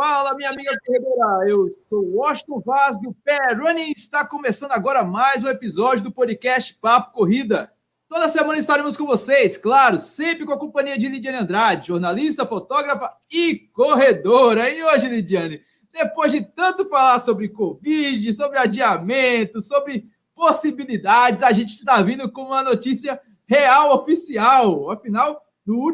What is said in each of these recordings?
Fala, minha amiga corredora. Eu sou o Washington Vaz do Pé Running. Está começando agora mais um episódio do podcast Papo Corrida. Toda semana estaremos com vocês, claro, sempre com a companhia de Lidiane Andrade, jornalista, fotógrafa e corredora. E hoje, Lidiane, depois de tanto falar sobre Covid, sobre adiamento, sobre possibilidades, a gente está vindo com uma notícia real, oficial. Afinal,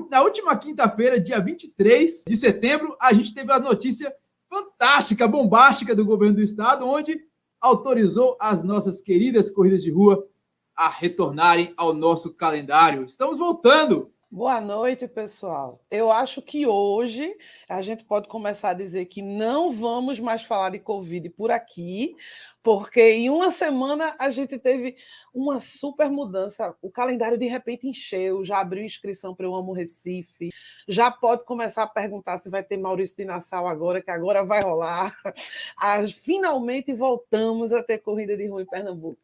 na última quinta-feira, dia 23 de setembro, a gente teve a notícia fantástica, bombástica do governo do estado, onde autorizou as nossas queridas corridas de rua a retornarem ao nosso calendário. Estamos voltando! Boa noite, pessoal. Eu acho que hoje a gente pode começar a dizer que não vamos mais falar de Covid por aqui, porque em uma semana a gente teve uma super mudança. O calendário de repente encheu, já abriu inscrição para o Amo Recife, já pode começar a perguntar se vai ter Maurício de Nassau agora, que agora vai rolar. Finalmente voltamos a ter corrida de rua em Pernambuco.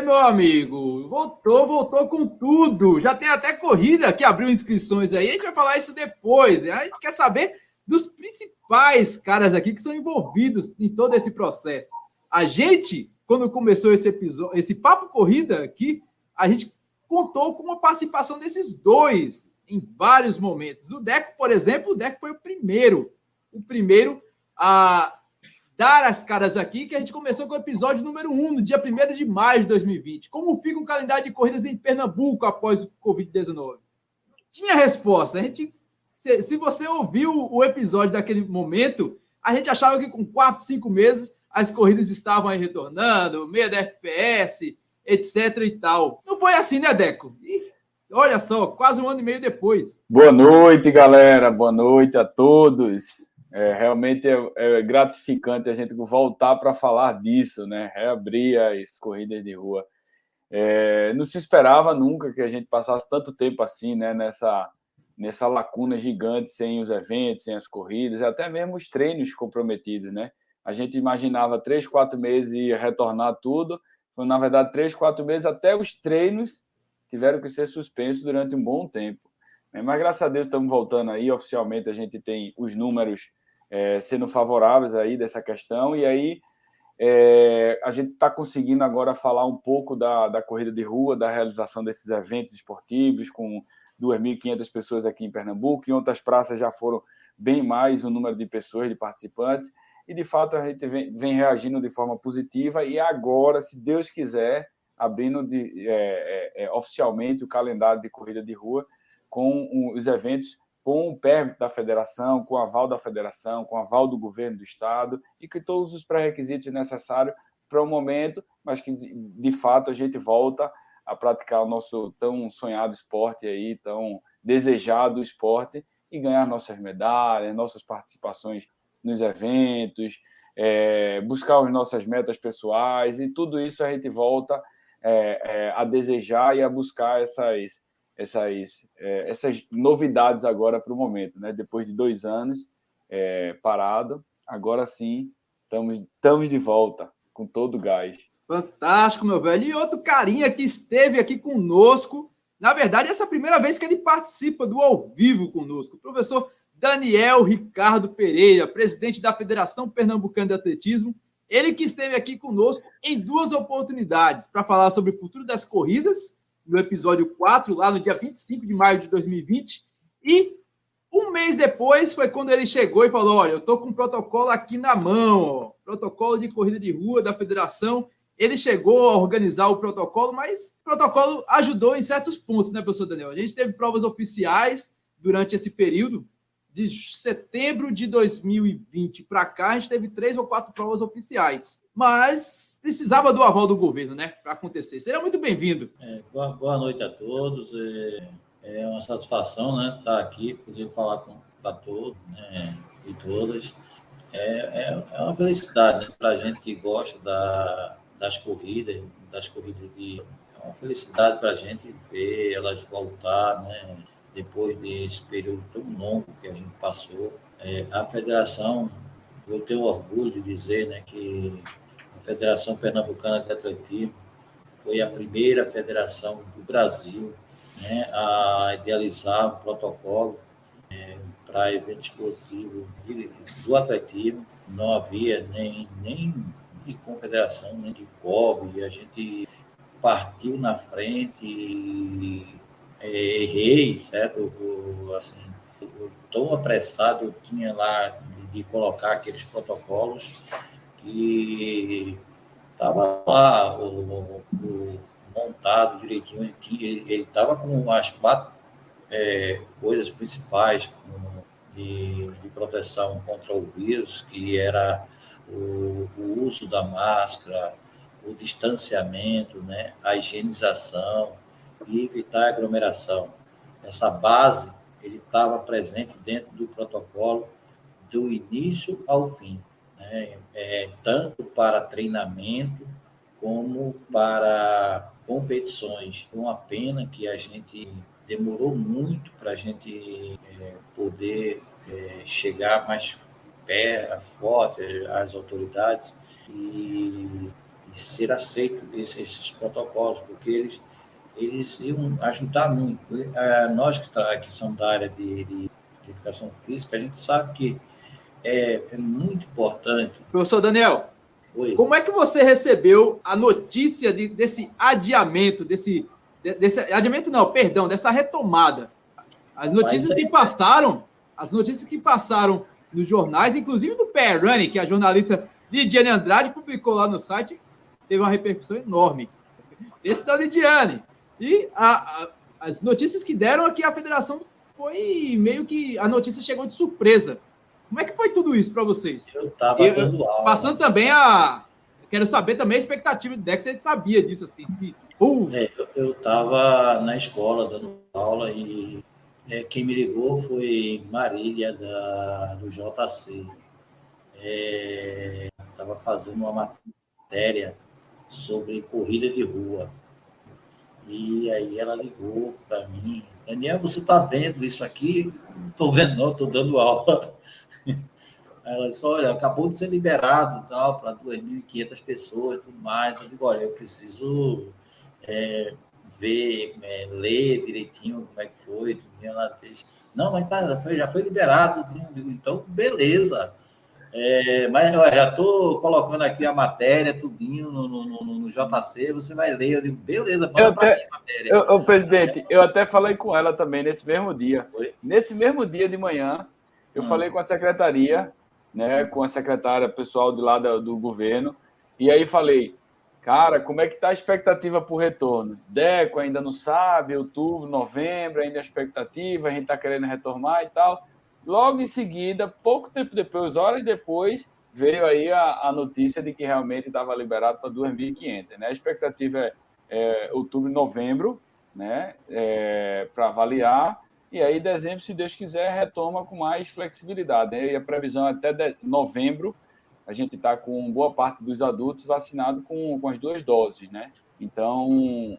Meu amigo, voltou com tudo. Já tem até corrida que abriu inscrições aí. A gente vai falar isso depois. A gente quer saber dos principais caras aqui que são envolvidos em todo esse processo. A gente, quando começou esse episódio, esse Papo Corrida aqui, a gente contou com a participação desses dois em vários momentos. O Deco, por exemplo, foi o primeiro a dar as caras aqui, que a gente começou com o episódio número 1, no dia 1º de maio de 2020. Como fica o calendário de corridas em Pernambuco após o Covid-19? Tinha resposta. Se você ouviu o episódio daquele momento, a gente achava que com 4, 5 meses as corridas estavam aí retornando, meia da FPS, etc e tal. Não foi assim, né, Deco? Olha só, quase 1 ano e meio depois. Boa noite, galera. Boa noite a todos. Realmente é gratificante a gente voltar para falar disso, né? Reabrir as corridas de rua. Não se esperava nunca que a gente passasse tanto tempo assim, né? Nessa lacuna gigante, sem os eventos, sem as corridas, até mesmo os treinos comprometidos, né? A gente imaginava 3, 4 meses ia retornar tudo. Foi, na verdade, 3, 4 meses, até os treinos tiveram que ser suspensos durante um bom tempo. Mas, graças a Deus, estamos voltando aí. Oficialmente, a gente tem os números sendo favoráveis aí dessa questão, e aí a gente está conseguindo agora falar um pouco da corrida de rua, da realização desses eventos esportivos, com 2.500 pessoas aqui em Pernambuco. Em outras praças já foram bem mais o número de pessoas, de participantes, e de fato a gente vem reagindo de forma positiva, e agora, se Deus quiser, abrindo oficialmente o calendário de corrida de rua com os eventos com o permissão da federação, com o aval da federação, com o aval do governo do estado, e que todos os pré-requisitos necessários para o momento, mas que, de fato, a gente volta a praticar o nosso tão sonhado esporte aí, tão desejado esporte, e ganhar nossas medalhas, nossas participações nos eventos, buscar as nossas metas pessoais, e tudo isso a gente volta a desejar e a buscar essas novidades agora para o momento, né? Depois de 2 anos parado, agora sim estamos de volta com todo o gás. Fantástico, meu velho. E outro carinha que esteve aqui conosco, na verdade, essa é a primeira vez que ele participa do ao vivo conosco, o professor Daniel Ricardo Pereira, presidente da Federação Pernambucana de Atletismo. Ele que esteve aqui conosco em 2 oportunidades para falar sobre o futuro das corridas, no episódio 4, lá no dia 25 de maio de 2020, e um mês depois foi quando ele chegou e falou: olha, eu estou com um protocolo aqui na mão, ó, protocolo de corrida de rua da federação. Ele chegou a organizar o protocolo, mas o protocolo ajudou em certos pontos, né, professor Daniel? A gente teve provas oficiais durante esse período, de setembro de 2020 para cá, a gente teve 3 ou 4 provas oficiais, mas precisava do aval do governo, né, para acontecer. Seria muito bem-vindo. Boa noite a todos. É uma satisfação, né, estar aqui, poder falar para todos, né, e todas. É uma felicidade, né, para a gente que gosta das corridas é uma felicidade para a gente ver elas voltar, né, depois desse período tão longo que a gente passou. A federação, eu tenho orgulho de dizer, né, que a Federação Pernambucana de Atletismo foi a primeira federação do Brasil, né, a idealizar um protocolo para evento esportivo do atletismo. Não havia nem de confederação, nem de COB, e a gente partiu na frente e errei, certo? Assim, eu tão apressado eu tinha lá de colocar aqueles protocolos que estava lá o montado direitinho, ele estava com as 4 coisas principais de proteção contra o vírus, que era o uso da máscara, o distanciamento, né, a higienização e evitar a aglomeração. Essa base ele estava presente dentro do protocolo do início ao fim, né, tanto para treinamento como para competições. Uma pena que a gente demorou muito para a gente poder chegar mais perto, forte às autoridades e ser aceito esses protocolos, porque eles iam ajudar muito. Nós que somos da área de educação física, a gente sabe que é muito importante. Professor Daniel, Oi. Como é que você recebeu a notícia desse adiamento, desse adiamento não, perdão, dessa retomada? As notícias que passaram nos jornais, inclusive do PR Running, que a jornalista Lidiane Andrade publicou lá no site, teve uma repercussão enorme. Esse da Lidiane. E as notícias que deram aqui, a federação foi meio que... A notícia chegou de surpresa. Como é que foi tudo isso para vocês? Eu estava dando aula. Passando também Quero saber também a expectativa do Dex, se ele sabia disso, assim. Eu estava na escola dando aula e quem me ligou foi Marília, do JC. Estava fazendo uma matéria sobre corrida de rua. E aí ela ligou para mim. Daniel, você está vendo isso aqui? Não estou vendo, não, estou dando aula. Ela disse, olha, acabou de ser liberado para 2.500 pessoas e tudo mais. Eu digo, olha, eu preciso ver, ler direitinho como é que foi. Ela fez, não, mas já foi liberado. Eu digo, então, beleza. Mas eu já estou colocando aqui a matéria, tudinho no JC, você vai ler. Eu digo, beleza, bora para a matéria. Presidente, eu até falei com ela também nesse mesmo dia. Foi? Nesse mesmo dia de manhã, eu falei com a secretaria, né, com a secretária pessoal de lá do governo, e aí falei, cara, como é que está a expectativa por retorno? Deco ainda não sabe, outubro, novembro, ainda a expectativa, a gente está querendo retomar e tal. Logo em seguida, pouco tempo depois, horas depois, veio aí a notícia de que realmente estava liberado para 2.500, né? A expectativa é outubro e novembro, né, para avaliar. E aí, dezembro, se Deus quiser, retoma com mais flexibilidade, né? E a previsão é até novembro, a gente está com boa parte dos adultos vacinados com as 2 doses, né? Então,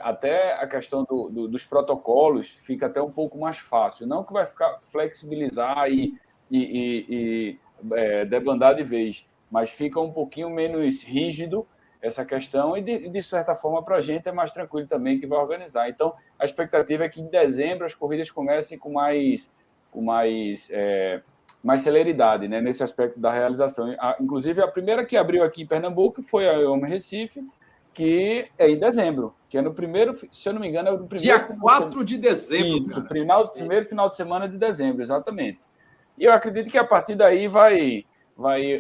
até a questão dos protocolos fica até um pouco mais fácil. Não que vai ficar flexibilizar e debandar de vez, mas fica um pouquinho menos rígido essa questão, e de certa forma para a gente é mais tranquilo também que vai organizar. Então, a expectativa é que em dezembro as corridas comecem com mais celeridade, né, nesse aspecto da realização. Inclusive, a primeira que abriu aqui em Pernambuco foi a Homem Recife, que é em dezembro, que é no primeiro, se eu não me engano, é no primeiro... Dia 4 de dezembro. Isso, primeiro final de semana de dezembro, exatamente. E eu acredito que a partir daí vai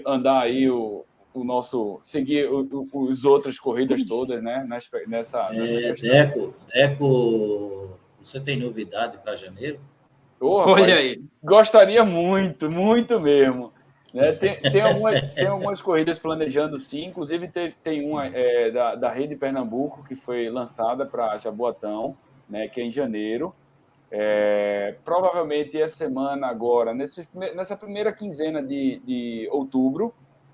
andar aí seguir os outras corridas todas, né? Nessa questão. Deco, você tem novidade para janeiro? Olha aí. Gostaria muito, muito mesmo. Né? Tem algumas corridas planejando, sim. Inclusive, tem uma da Rede Pernambuco, que foi lançada para Jaboatão, né? Que é em janeiro. Provavelmente essa semana agora, nessa primeira quinzena de outubro,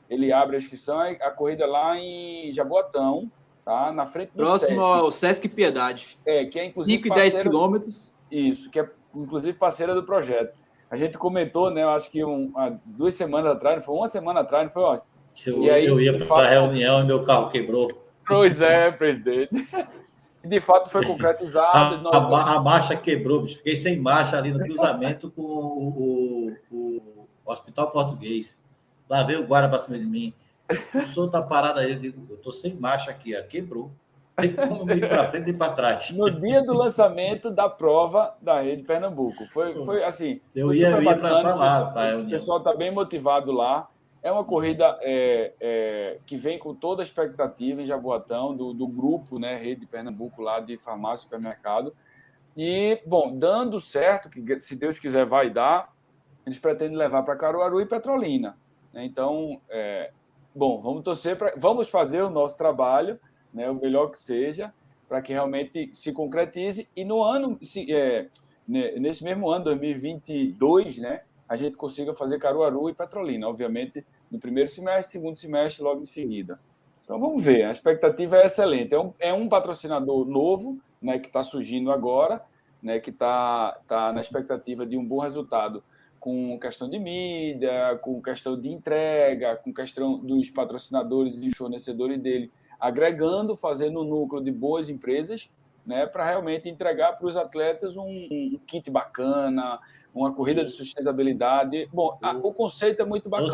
ele abre a inscrição, a corrida lá em Jaboatão, tá? Na frente do próximo Sesc. ao Sesc Piedade. Que é inclusive 5 e 10 quilômetros. Isso, que é inclusive parceira do projeto. A gente comentou, né? Eu acho que 2 semanas atrás, não foi uma semana atrás, não foi? Eu ia para a reunião e meu carro quebrou. Pois é, presidente. De fato, foi concretizado. A marcha quebrou, bicho. Fiquei sem marcha ali no cruzamento com o Hospital Português. Lá veio o guarda para cima de mim. O senhor tá parado aí. Eu digo, eu tô sem marcha aqui, ó. Quebrou. Tem como ir para frente e para trás. No dia do lançamento da prova da Rede Pernambuco. Foi assim. Eu ia para lá. O pessoal está bem motivado lá. É uma corrida que vem com toda a expectativa em Jaboatão, do grupo, né, Rede Pernambuco, lá de farmácia e supermercado. E, bom, dando certo, que se Deus quiser vai dar, eles pretendem levar para Caruaru e Petrolina. Então, bom, vamos torcer vamos fazer o nosso trabalho, né, o melhor que seja, para que realmente se concretize. E no ano, nesse mesmo ano, 2022, né, a gente consiga fazer Caruaru e Petrolina, obviamente, no primeiro semestre, segundo semestre, logo em seguida. Então, vamos ver. A expectativa é excelente. É um patrocinador novo, né, que está surgindo agora, né, que está na expectativa de um bom resultado com questão de mídia, com questão de entrega, com questão dos patrocinadores e fornecedores dele, agregando, fazendo um núcleo de boas empresas, né, para realmente entregar para os atletas um kit bacana, uma corrida de sustentabilidade. Bom, o conceito é muito bacana.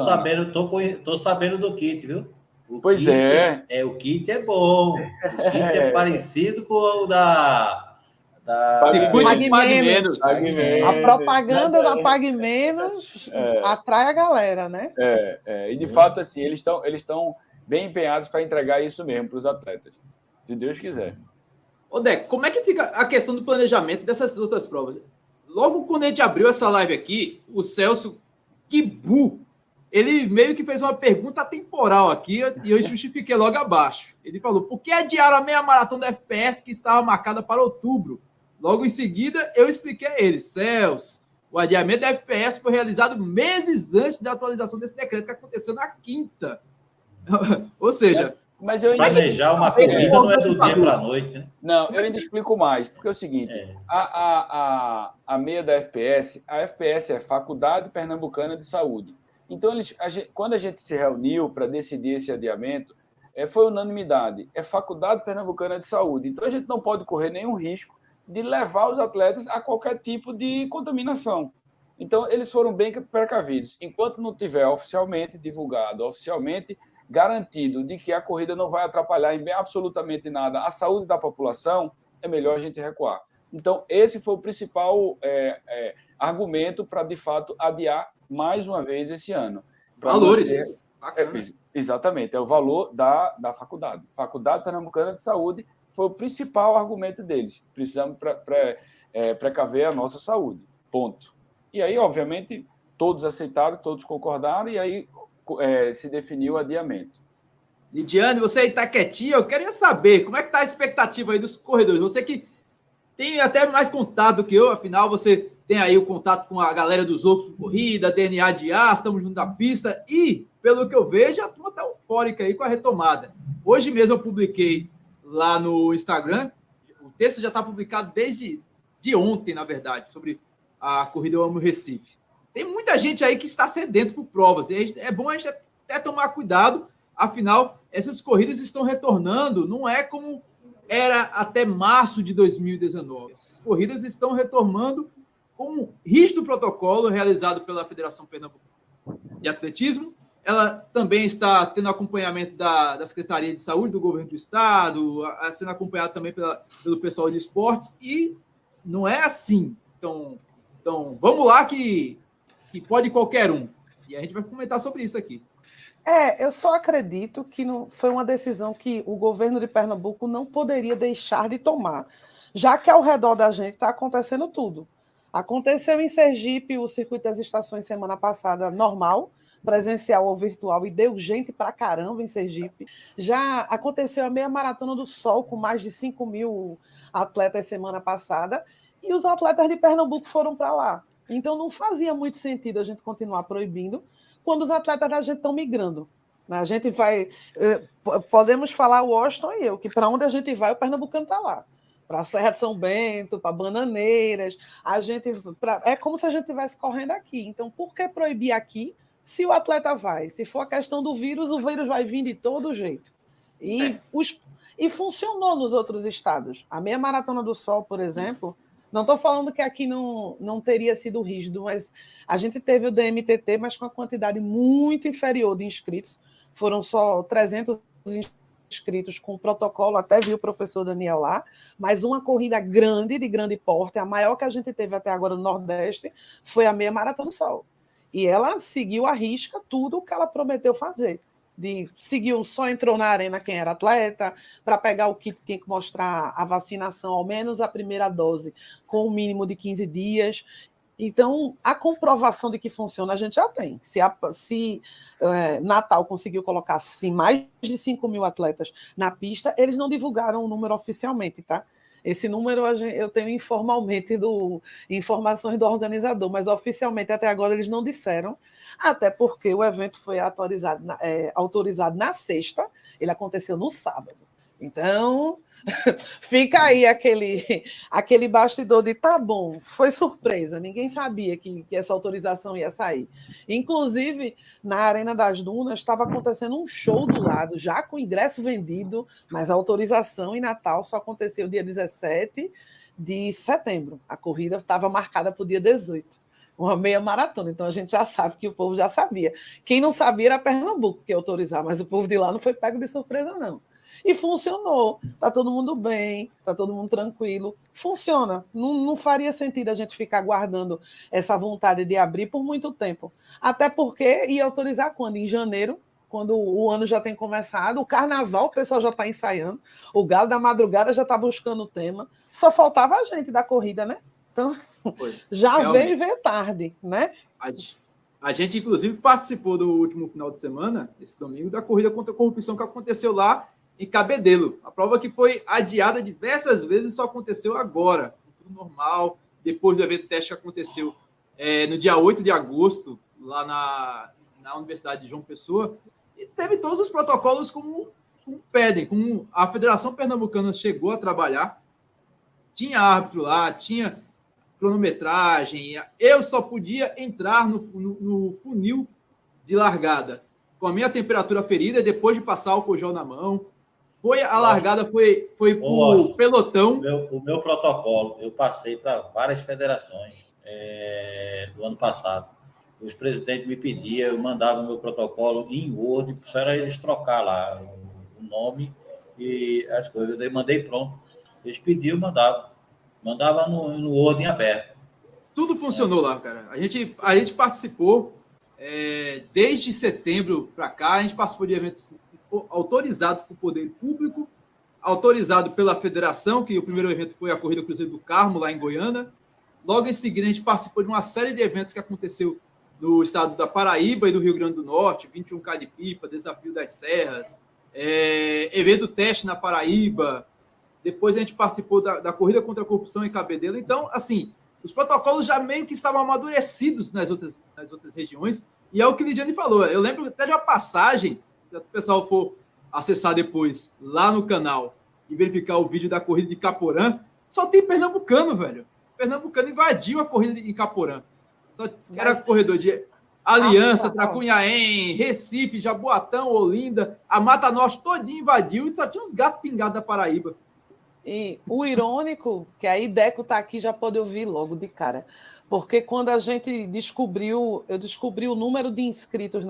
Tô sabendo do kit, viu? O kit é bom. O kit é parecido com o da Pague Menos. A propaganda da Pague Menos atrai a galera, né? E de fato, assim, eles estão bem empenhados para entregar isso mesmo para os atletas, se Deus quiser. Ô, Deco, como é que fica a questão do planejamento dessas outras provas? Logo quando a gente abriu essa live aqui, o Celso Kibu, ele meio que fez uma pergunta atemporal aqui e eu justifiquei logo abaixo. Ele falou, por que adiaram a meia maratona da FPS que estava marcada para outubro? Logo em seguida, eu expliquei a ele, Celso, o adiamento da FPS foi realizado meses antes da atualização desse decreto que aconteceu na quinta. Ou seja... Mas planejar uma corrida não é do dia para a noite, né? Não, eu ainda explico mais, porque é o seguinte, a meia da FPS, a FPS é Faculdade Pernambucana de Saúde. Então, quando a gente se reuniu para decidir esse adiamento, foi unanimidade, é Faculdade Pernambucana de Saúde. Então, a gente não pode correr nenhum risco de levar os atletas a qualquer tipo de contaminação. Então, eles foram bem precavidos. Enquanto não tiver oficialmente divulgado, oficialmente garantido de que a corrida não vai atrapalhar em absolutamente nada a saúde da população, é melhor a gente recuar. Então, esse foi o principal argumento para, de fato, adiar mais uma vez esse ano. Valores. Exatamente, é o valor da faculdade. Faculdade Pernambucana de Saúde foi o principal argumento deles. Precisamos precaver a nossa saúde. Ponto. E aí, obviamente, todos aceitaram, todos concordaram, e aí se definiu o adiamento. Lidiane, você aí está quietinha, eu queria saber como é que está a expectativa aí dos corredores. Você que tem até mais contato do que eu, afinal, você tem aí o contato com a galera dos loucos de corrida, DNA de aço, estamos junto da pista, e, pelo que eu vejo, a turma está eufórica aí com a retomada. Hoje mesmo eu publiquei lá no Instagram, o texto já está publicado desde ontem, na verdade, sobre a corrida Eu Amo Recife. Tem muita gente aí que está sedento por provas. E é bom a gente até tomar cuidado. Afinal, essas corridas estão retornando. Não é como era até março de 2019. Essas corridas estão retornando com um rígido protocolo realizado pela Federação Pernambucana de Atletismo. Ela também está tendo acompanhamento da Secretaria de Saúde do Governo do Estado, sendo acompanhada também pelo pessoal de esportes. E não é assim. Então vamos lá que pode qualquer um. E a gente vai comentar sobre isso aqui. Eu só acredito que foi uma decisão que o governo de Pernambuco não poderia deixar de tomar, já que ao redor da gente está acontecendo tudo. Aconteceu em Sergipe o Circuito das Estações semana passada, normal, presencial ou virtual, e deu gente pra caramba em Sergipe. Já aconteceu a meia maratona do Sol, com mais de 5 mil atletas semana passada, e os atletas de Pernambuco foram para lá. Então, não fazia muito sentido a gente continuar proibindo quando os atletas da gente estão migrando. A gente vai... Podemos falar o Washington e eu, que para onde a gente vai, o pernambucano está lá. Para a Serra de São Bento, para Bananeiras. É como se a gente estivesse correndo aqui. Então, por que proibir aqui se o atleta vai? Se for a questão do vírus, o vírus vai vir de todo jeito. E E funcionou nos outros estados. A Meia Maratona do Sol, por exemplo, não estou falando que aqui não teria sido rígido, mas a gente teve o DMTT, mas com a quantidade muito inferior de inscritos. Foram só 300 inscritos com o protocolo, até vi o professor Daniel lá, mas uma corrida grande, de grande porte, a maior que a gente teve até agora no Nordeste, foi a Meia Maratona do Sol. E ela seguiu à risca tudo o que ela prometeu fazer. Só entrou na arena quem era atleta, para pegar o kit tinha que mostrar a vacinação, ao menos a primeira dose, com um mínimo de 15 dias. Então, a comprovação de que funciona a gente já tem. Se Natal conseguiu colocar mais de 5 mil atletas na pista, eles não divulgaram o número oficialmente, tá? Esse número eu tenho informalmente informações do organizador, mas oficialmente até agora eles não disseram, até porque o evento foi autorizado na sexta, ele aconteceu no sábado. Então, fica aí aquele bastidor de tá bom, foi surpresa, ninguém sabia que essa autorização ia sair. Inclusive, na Arena das Dunas estava acontecendo um show do lado, já com ingresso vendido, mas a autorização em Natal só aconteceu dia 17 de setembro. A corrida estava marcada para o dia 18. Uma meia maratona, então a gente já sabe que o povo já sabia. Quem não sabia era Pernambuco que ia autorizar, mas o povo de lá não foi pego de surpresa, não. E funcionou. Está todo mundo bem, está todo mundo tranquilo. Funciona. Não faria sentido a gente ficar guardando essa vontade de abrir por muito tempo. Até porque ia autorizar quando? Em janeiro, quando o ano já tem começado, o carnaval o pessoal já está ensaiando, o Galo da Madrugada já está buscando o tema. Só faltava a gente da corrida, né? Então, já realmente veio tarde, né? A gente, inclusive, participou do último final de semana, esse domingo, da corrida contra a corrupção que aconteceu lá em Cabedelo. A prova que foi adiada diversas vezes só aconteceu agora, tudo normal, depois do evento teste que aconteceu no dia 8 de agosto, lá na Universidade de João Pessoa, e teve todos os protocolos como pedem, como a Federação Pernambucana chegou a trabalhar, tinha árbitro lá, tinha cronometragem, eu só podia entrar no funil de largada com a minha temperatura ferida, depois de passar álcool gel na mão. A largada foi por pelotão. O meu protocolo, eu passei para várias federações do ano passado. Os presidentes me pediam, eu mandava o meu protocolo em Word, só era eles trocar lá o nome e as coisas. Eu mandei pronto. Eles pediam, mandava no Word em aberto. Tudo funcionou lá, cara. A gente participou desde setembro para cá, a gente participou de eventos autorizados pelo Poder Público, autorizado pela Federação, que o primeiro evento foi a Corrida Cruzeiro do Carmo, lá em Goiânia. Logo em seguida, a gente participou de uma série de eventos que aconteceu no estado da Paraíba e do Rio Grande do Norte, 21K de Pipa, Desafio das Serras, evento teste na Paraíba. Depois a gente participou da Corrida contra a Corrupção em Cabedelo. Então, assim, os protocolos já meio que estavam amadurecidos nas outras regiões, e é o que o Lidiane falou. Eu lembro até de uma passagem, se o pessoal for acessar depois lá no canal e verificar o vídeo da corrida de Caporã, só tem pernambucano, velho. Pernambucano invadiu a corrida de Caporã. Só era corredor de Aliança, Tracunhaém, Recife, Jaboatão, Olinda, a Mata Norte todinha invadiu e só tinha uns gatos pingados da Paraíba. E o irônico, que a Ideco está aqui, já pode ouvir logo de cara, porque quando a gente eu descobri o número de inscritos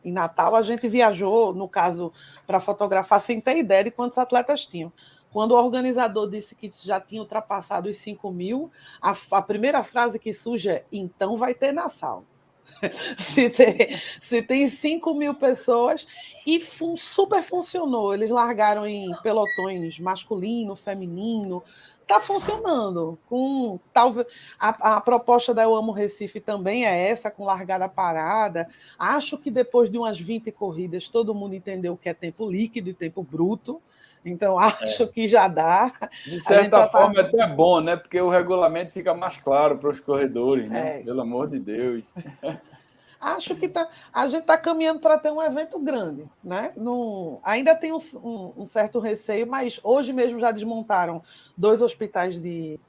em Natal, a gente viajou, no caso, para fotografar, sem ter ideia de quantos atletas tinham. Quando o organizador disse que já tinha ultrapassado os 5 mil, a primeira frase que surge é: então vai ter Nassau. se tem 5 mil pessoas, e super funcionou. Eles largaram em pelotões masculino, feminino. Está funcionando. Talvez a proposta da Eu Amo Recife também é essa, com largada parada. Acho que depois de umas 20 corridas, todo mundo entendeu o que é tempo líquido e tempo bruto. Então, acho que já dá. De certa forma, é até bom, né? Porque o regulamento fica mais claro para os corredores, né? Pelo amor de Deus. Acho que a gente está caminhando para ter um evento grande, né? Ainda tem um certo receio, mas hoje mesmo já desmontaram 2 hospitais de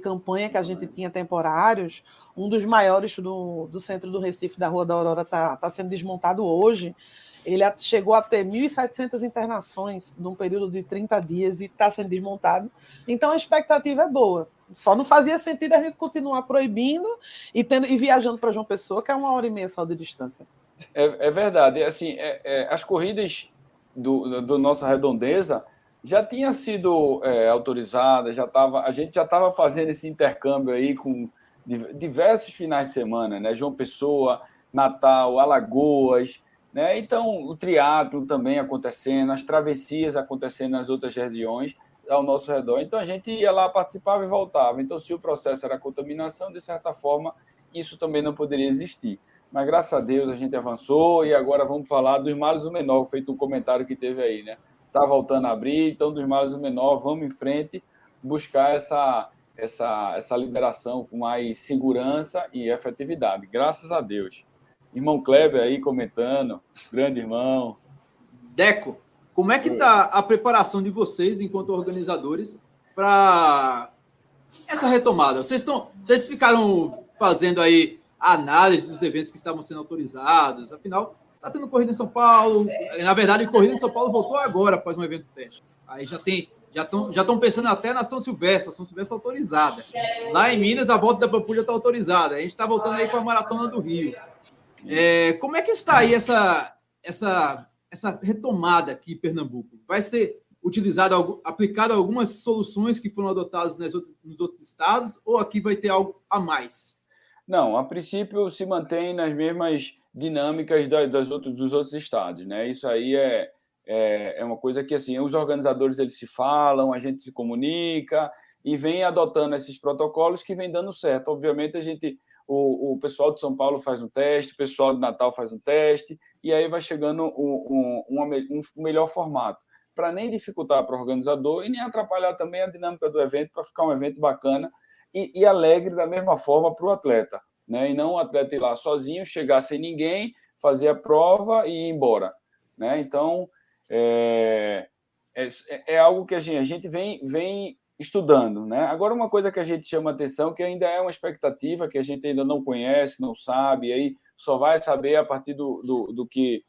campanha que a gente tinha temporários. Um dos maiores do centro do Recife, da Rua da Aurora, está sendo desmontado hoje. Ele chegou a ter 1.700 internações num período de 30 dias e está sendo desmontado. Então, a expectativa é boa. Só não fazia sentido a gente continuar proibindo e viajando para João Pessoa, que é 1h30 só de distância. É verdade. Assim, as corridas do nossa redondeza já tinha sido autorizada, a gente já estava fazendo esse intercâmbio aí com diversos finais de semana, né? João Pessoa, Natal, Alagoas, né? Então, o triatlo também acontecendo, as travessias acontecendo nas outras regiões ao nosso redor. Então, a gente ia lá, participava e voltava. Então, se o processo era contaminação, de certa forma, isso também não poderia existir. Mas, graças a Deus, a gente avançou e agora vamos falar dos males do menor, feito um comentário que teve aí, né? Está voltando a abrir, então, dos males do menor, vamos em frente, buscar essa liberação com mais segurança e efetividade. Graças a Deus. Irmão Kleber aí comentando, grande irmão. Deco, como é que está a preparação de vocês, enquanto organizadores, para essa retomada? Vocês ficaram fazendo aí a análise dos eventos que estavam sendo autorizados? Afinal, está tendo corrida em São Paulo. Na verdade, a corrida em São Paulo voltou agora, após um evento teste. Aí já estão pensando até na São Silvestre, a São Silvestre autorizada. Lá em Minas, a volta da Pampulha está autorizada. A gente está voltando aí para a Maratona do Rio. Como é que está aí essa retomada aqui em Pernambuco? Vai ser aplicado algumas soluções que foram adotadas nos outros estados, ou aqui vai ter algo a mais? Não, a princípio se mantém nas mesmas dinâmicas dos outros estados, né? Isso aí é uma coisa que, assim, os organizadores eles se falam, a gente se comunica e vem adotando esses protocolos que vem dando certo. Obviamente, o pessoal de São Paulo faz um teste, o pessoal de Natal faz um teste, e aí vai chegando um melhor formato, para nem dificultar para o organizador e nem atrapalhar também a dinâmica do evento, para ficar um evento bacana e alegre da mesma forma para o atleta, né? E não o atleta ir lá sozinho, chegar sem ninguém, fazer a prova e ir embora, né? Então, é algo que a gente vem estudando, né? Agora, uma coisa que a gente chama atenção, que ainda é uma expectativa, que a gente ainda não conhece, não sabe, e aí só vai saber a partir do que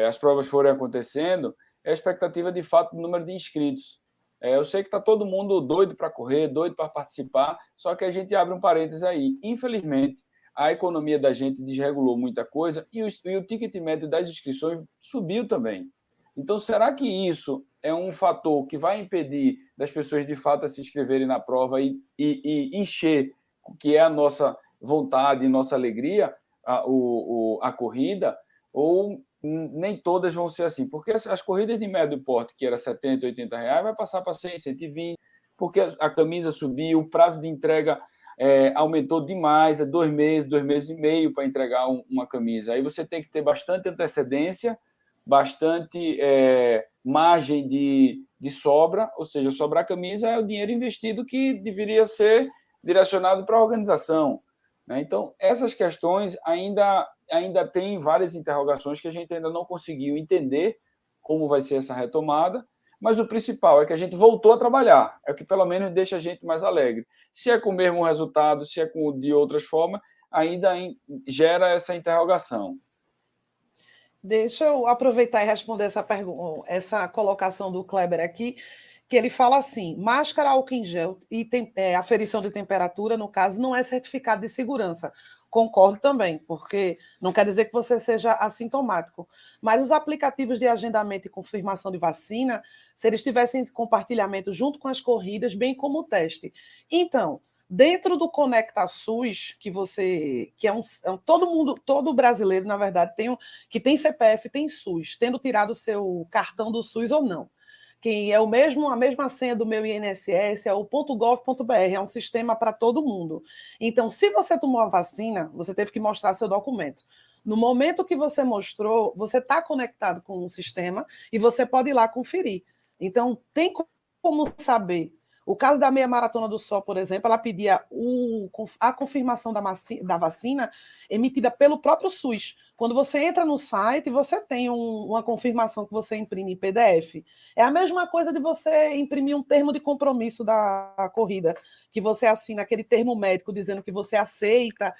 as provas forem acontecendo, é a expectativa, de fato, do número de inscritos. Eu sei que está todo mundo doido para correr, doido para participar, só que a gente abre um parênteses aí. Infelizmente, a economia da gente desregulou muita coisa e o ticket médio das inscrições subiu também. Então, será que isso é um fator que vai impedir das pessoas, de fato, se inscreverem na prova e encher, que é a nossa vontade e nossa alegria, a corrida? Ou nem todas vão ser assim? Porque as corridas de médio porte, que era R$70, R$80, vai passar para 100, 120, porque a camisa subiu, o prazo de entrega aumentou demais, 2 meses, 2 meses e meio para entregar uma camisa. Aí você tem que ter bastante antecedência, bastante margem de sobra, ou seja, sobrar camisa é o dinheiro investido que deveria ser direcionado para a organização, né? Então, essas questões ainda tem várias interrogações que a gente ainda não conseguiu entender como vai ser essa retomada, mas o principal é que a gente voltou a trabalhar, é o que pelo menos deixa a gente mais alegre. Se é com o mesmo resultado, se é de outras formas, ainda gera essa interrogação. Deixa eu aproveitar e responder essa colocação do Kleber aqui, que ele fala assim: máscara, álcool em gel e aferição de temperatura, no caso, não é certificado de segurança. Concordo também, porque não quer dizer que você seja assintomático. Mas os aplicativos de agendamento e confirmação de vacina, se eles tivessem compartilhamento junto com as corridas, bem como o teste. Então, dentro do Conecta SUS, todo brasileiro, na verdade, que tem CPF, tem SUS, tendo tirado o seu cartão do SUS ou não. Que é a mesma senha do meu INSS, é o .gov.br, é um sistema para todo mundo. Então, se você tomou a vacina, você teve que mostrar seu documento. No momento que você mostrou, você está conectado com o sistema e você pode ir lá conferir. Então, tem como saber O caso da meia maratona do Sol, por exemplo, ela pedia a confirmação da vacina emitida pelo próprio SUS. Quando você entra no site, você tem uma confirmação que você imprime em PDF. É a mesma coisa de você imprimir um termo de compromisso da corrida, que você assina aquele termo médico dizendo que você aceita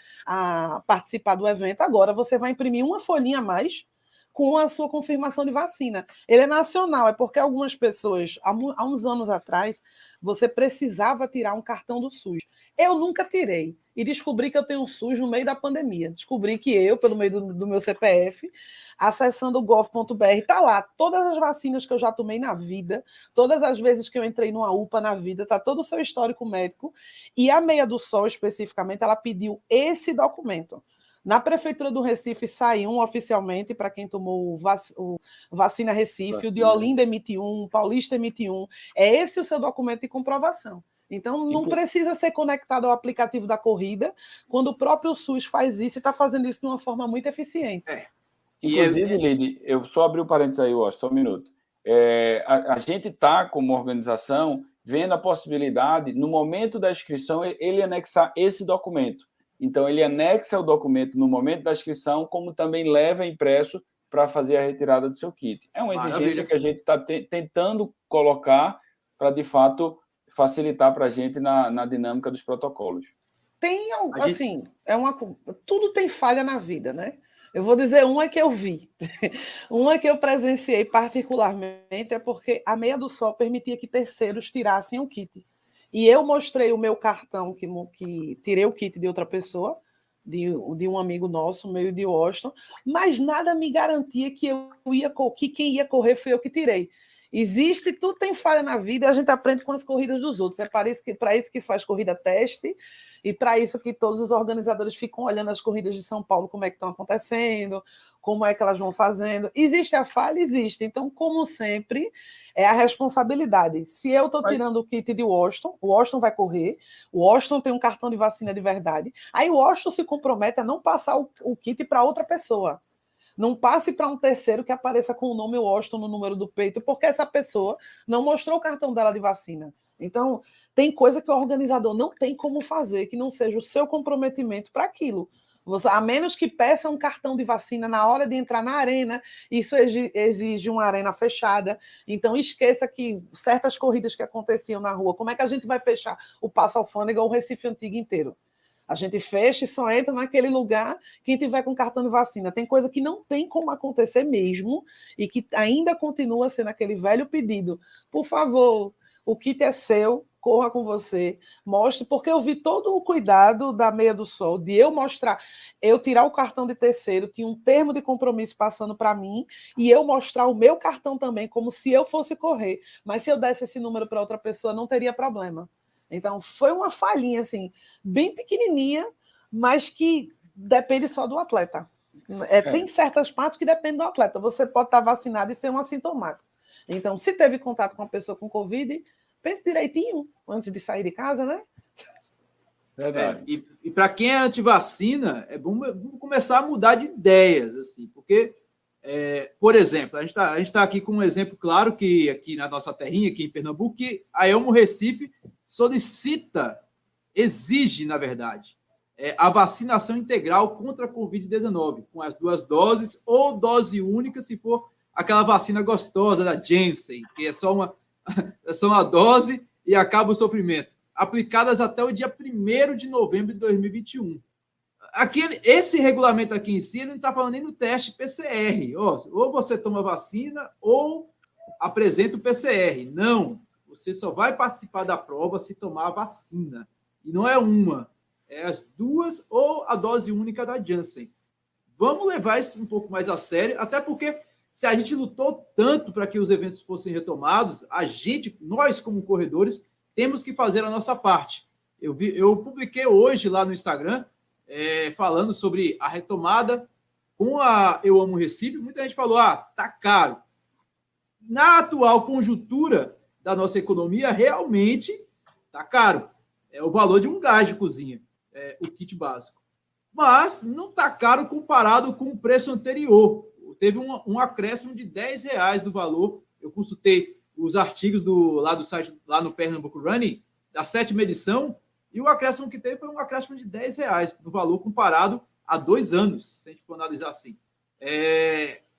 participar do evento. Agora você vai imprimir uma folhinha a mais com a sua confirmação de vacina. Ele é nacional, é porque algumas pessoas, há uns anos atrás, você precisava tirar um cartão do SUS. Eu nunca tirei. E descobri que eu tenho um SUS no meio da pandemia. Descobri que eu, pelo meio do meu CPF, acessando o gov.br, está lá todas as vacinas que eu já tomei na vida, todas as vezes que eu entrei numa UPA na vida, está todo o seu histórico médico. E a Meia do Sol, especificamente, ela pediu esse documento. Na Prefeitura do Recife saiu oficialmente para quem tomou o Vacina Recife, o de Olinda emite o Paulista emite É esse o seu documento de comprovação. Então, não precisa ser conectado ao aplicativo da corrida, quando o próprio SUS faz isso e está fazendo isso de uma forma muito eficiente. Inclusive, Lide, eu só abri o parênteses aí, só um minuto. A gente está, como organização, vendo a possibilidade, no momento da inscrição, ele anexar esse documento. Então, ele anexa o documento no momento da inscrição, como também leva impresso para fazer a retirada do seu kit. É uma exigência que a gente está tentando colocar para, de fato, facilitar para a gente na dinâmica dos protocolos. Tem, assim, tudo tem falha na vida, né? Eu vou dizer uma que eu vi. Uma que eu presenciei particularmente é porque a Meia do Sol permitia que terceiros tirassem o kit. E eu mostrei o meu cartão, que tirei o kit de outra pessoa, de um amigo nosso, meio de Washington, mas nada me garantia que quem ia correr foi eu que tirei. Tudo tem falha na vida e a gente aprende com as corridas dos outros. É para isso que faz corrida teste e para isso que todos os organizadores ficam olhando as corridas de São Paulo, como é que estão acontecendo, como é que elas vão fazendo. Existe a falha? Existe. Então, como sempre, é a responsabilidade. Se eu estou tirando o kit de Washington, o Washington vai correr, o Washington tem um cartão de vacina de verdade, aí o Washington se compromete a não passar o kit para outra pessoa. Não passe para um terceiro que apareça com o nome Washington no número do peito, porque essa pessoa não mostrou o cartão dela de vacina. Então, tem coisa que o organizador não tem como fazer, que não seja o seu comprometimento para aquilo. A menos que peça um cartão de vacina na hora de entrar na arena, isso exige uma arena fechada. Então, esqueça que certas corridas que aconteciam na rua, como é que a gente vai fechar o Passo Alfândega ou o Recife Antigo inteiro? A gente fecha e só entra naquele lugar quem tiver com cartão de vacina. Tem coisa que não tem como acontecer mesmo e que ainda continua sendo aquele velho pedido. Por favor, o kit é seu, corra com você, mostre, porque eu vi todo o cuidado da Meia do Sol, de eu mostrar, eu tirar o cartão de terceiro, tinha um termo de compromisso passando para mim, e eu mostrar o meu cartão também, como se eu fosse correr. Mas se eu desse esse número para outra pessoa, não teria problema. Então, foi uma falhinha, assim, bem pequenininha, mas que depende só do atleta. Tem certas partes que dependem do atleta. Você pode estar vacinado e ser um assintomático. Então, se teve contato com uma pessoa com Covid, pense direitinho antes de sair de casa, né? Verdade. E para quem é antivacina, é bom começar a mudar de ideias, assim, porque, por exemplo, a gente tá aqui com um exemplo claro que aqui na nossa terrinha, aqui em Pernambuco, que a Elmo Recife exige, na verdade, a vacinação integral contra a Covid-19, com as 2 doses ou dose única, se for aquela vacina gostosa da Janssen, que é só uma dose e acaba o sofrimento, aplicadas até o dia 1º de novembro de 2021. Esse regulamento aqui em si, ele não está falando nem no teste PCR. Ou você toma vacina ou apresenta o PCR. Não. Você só vai participar da prova se tomar a vacina. E não é uma. É as 2 ou a dose única da Janssen. Vamos levar isso um pouco mais a sério, até porque se a gente lutou tanto para que os eventos fossem retomados, nós como corredores, temos que fazer a nossa parte. Eu publiquei hoje lá no Instagram, falando sobre a retomada com a Eu Amo Recife. Muita gente falou, tá caro. Na atual conjuntura da nossa economia, realmente está caro. É o valor de um gás de cozinha, o kit básico. Mas não está caro comparado com o preço anterior. Teve um acréscimo de R$10 do valor. Eu consultei os artigos lá do site, lá no Pernambuco Running, da 7ª edição, e o acréscimo que teve foi um acréscimo de R$10 no valor comparado a 2 anos, se a gente for analisar assim.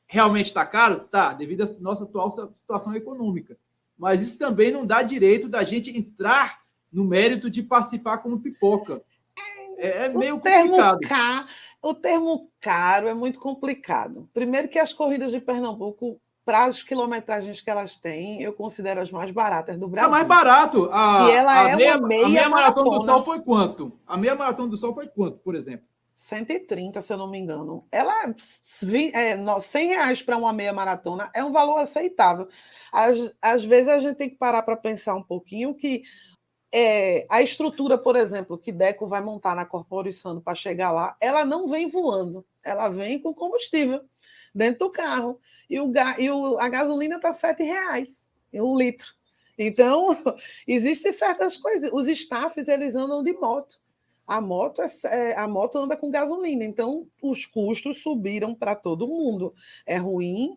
Realmente está caro? Tá, devido à nossa atual situação econômica. Mas isso também não dá direito da gente entrar no mérito de participar como pipoca. É meio complicado. O termo caro é muito complicado. Primeiro que as corridas de Pernambuco, para as quilometragens que elas têm, eu considero as mais baratas do Brasil. É mais barato. E ela é uma meia maratona do Sol foi quanto? A meia maratona do Sol foi quanto, por exemplo? 130, se eu não me engano. Ela R$100 para uma meia maratona é um valor aceitável. Às vezes a gente tem que parar para pensar um pouquinho que a estrutura, por exemplo, que Deco vai montar na Corporação para chegar lá, ela não vem voando, ela vem com combustível dentro do carro. A gasolina está R$7 em 1 litro. Então, existem certas coisas. Os staffs, eles andam de moto. A moto anda com gasolina. Então, os custos subiram para todo mundo. É ruim,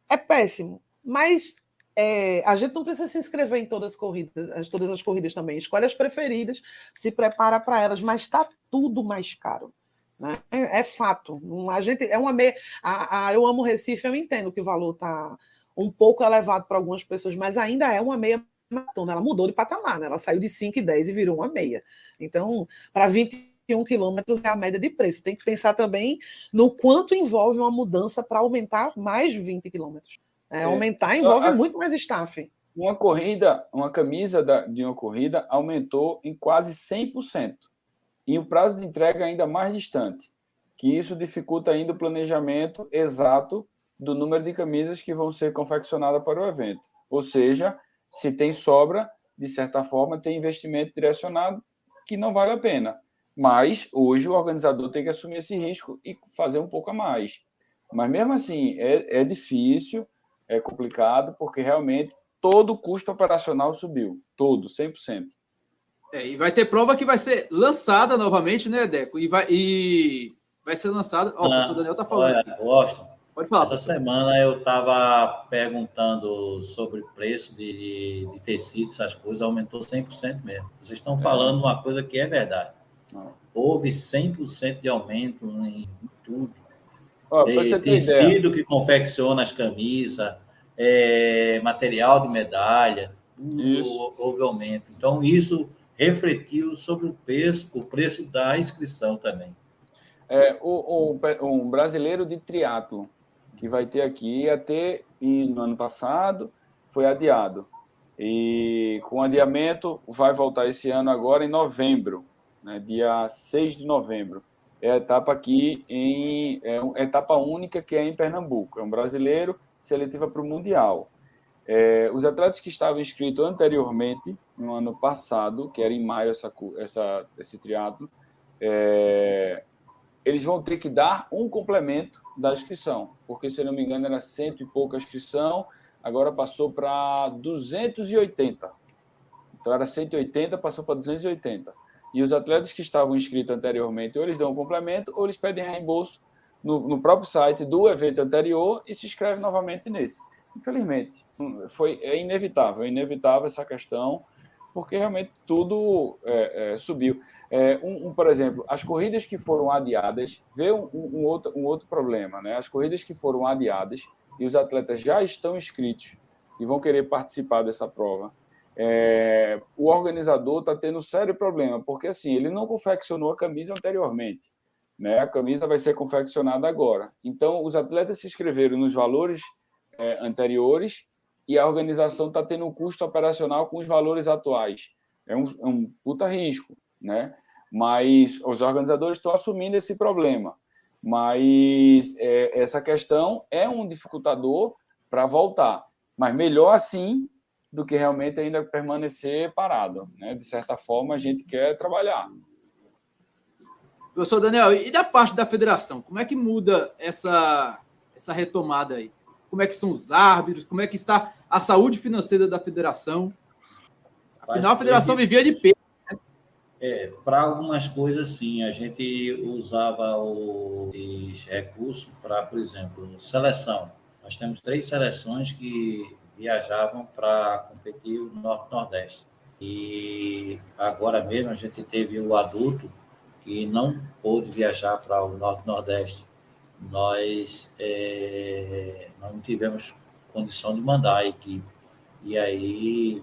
é péssimo. Mas a gente não precisa se inscrever em todas as corridas também. Escolhe as preferidas, se prepara para elas, mas está tudo mais caro. Né? É fato. Eu amo Recife, eu entendo que o valor está um pouco elevado para algumas pessoas, mas ainda é uma meia maratona. Ela mudou de patamar, né? Ela saiu de 5,10 e virou uma meia. Então, para 21 quilômetros é a média de preço. Tem que pensar também no quanto envolve uma mudança para aumentar mais 20 quilômetros. Aumentar envolve muito mais staff. Uma camisa de uma corrida aumentou em quase 100%. E o prazo de entrega ainda mais distante, que isso dificulta ainda o planejamento exato do número de camisas que vão ser confeccionadas para o evento. Ou seja, se tem sobra, de certa forma, tem investimento direcionado que não vale a pena. Mas, hoje, o organizador tem que assumir esse risco e fazer um pouco a mais. Mas, mesmo assim, é difícil, é complicado, porque realmente todo o custo operacional subiu. Todo, 100%. E vai ter prova que vai ser lançada novamente, né, Deco? E vai ser lançada... o professor Daniel está falando. Olha, Washington, pode falar. Essa semana eu estava perguntando sobre o preço de tecido, essas coisas, aumentou 100% mesmo. Vocês estão falando uma coisa que é verdade. Houve 100% de aumento em tudo. Tecido que confecciona as camisas, material de medalha, tudo houve aumento. Então, isso refletiu sobre o preço da inscrição também. Um brasileiro de triatlo que vai ter aqui, ia ter no ano passado, foi adiado. E com adiamento, vai voltar esse ano agora em novembro, né, dia 6 de novembro. É a etapa aqui, uma etapa única que é em Pernambuco. É um brasileiro, seletiva para o Mundial. Os atletas que estavam inscritos anteriormente, no ano passado, que era em maio esse triatlo, eles vão ter que dar um complemento da inscrição, porque, se eu não me engano, era 100 e pouca inscrição, agora passou para 280. Então, era 180, passou para 280. E os atletas que estavam inscritos anteriormente, ou eles dão um complemento, ou eles pedem reembolso no próprio site do evento anterior e se inscrevem novamente nesse. Infelizmente, é inevitável essa questão, porque realmente tudo subiu. Por exemplo, as corridas que foram adiadas, vê um outro problema, né? As corridas que foram adiadas e os atletas já estão inscritos e vão querer participar dessa prova, o organizador está tendo um sério problema, porque assim, ele não confeccionou a camisa anteriormente, né? A camisa vai ser confeccionada agora. Então, os atletas se inscreveram nos valores anteriores e a organização está tendo um custo operacional com os valores atuais. É um puta risco, né? Mas os organizadores estão assumindo esse problema. Mas essa questão é um dificultador para voltar. Mas melhor assim do que realmente ainda permanecer parado, né? De certa forma, a gente quer trabalhar. Professor Daniel, e da parte da federação, como é que muda essa retomada aí? Como é que são os árbitros? Como é que está a saúde financeira da federação? Afinal, a federação vivia de peso. Né? Para algumas coisas, sim. A gente usava os recursos para, por exemplo, seleção. Nós temos 3 seleções que viajavam para competir no Norte-Nordeste. E agora mesmo a gente teve o adulto que não pôde viajar para o Norte-Nordeste. Nós não tivemos condição de mandar a equipe. E aí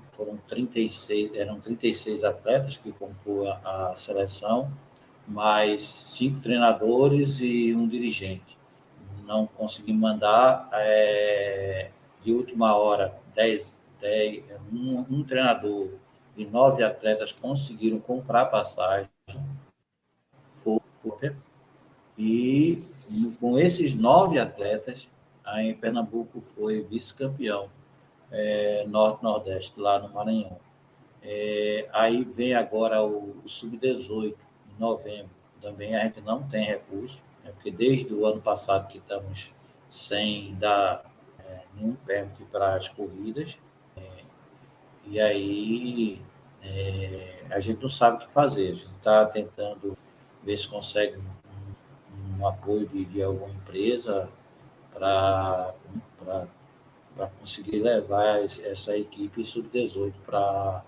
eram 36 atletas que compõem a seleção, mais 5 treinadores e um dirigente. Não consegui mandar, de última hora, um treinador e 9 atletas conseguiram comprar passagem. E com esses 9 atletas, aí Pernambuco foi vice-campeão Norte-Nordeste, lá no Maranhão. Aí vem agora o Sub-18, em novembro. Também a gente não tem recurso, porque desde o ano passado que estamos sem dar nenhum permit para as corridas. E aí a gente não sabe o que fazer. A gente está tentando ver se consegue um apoio de alguma empresa para conseguir levar essa equipe Sub-18 para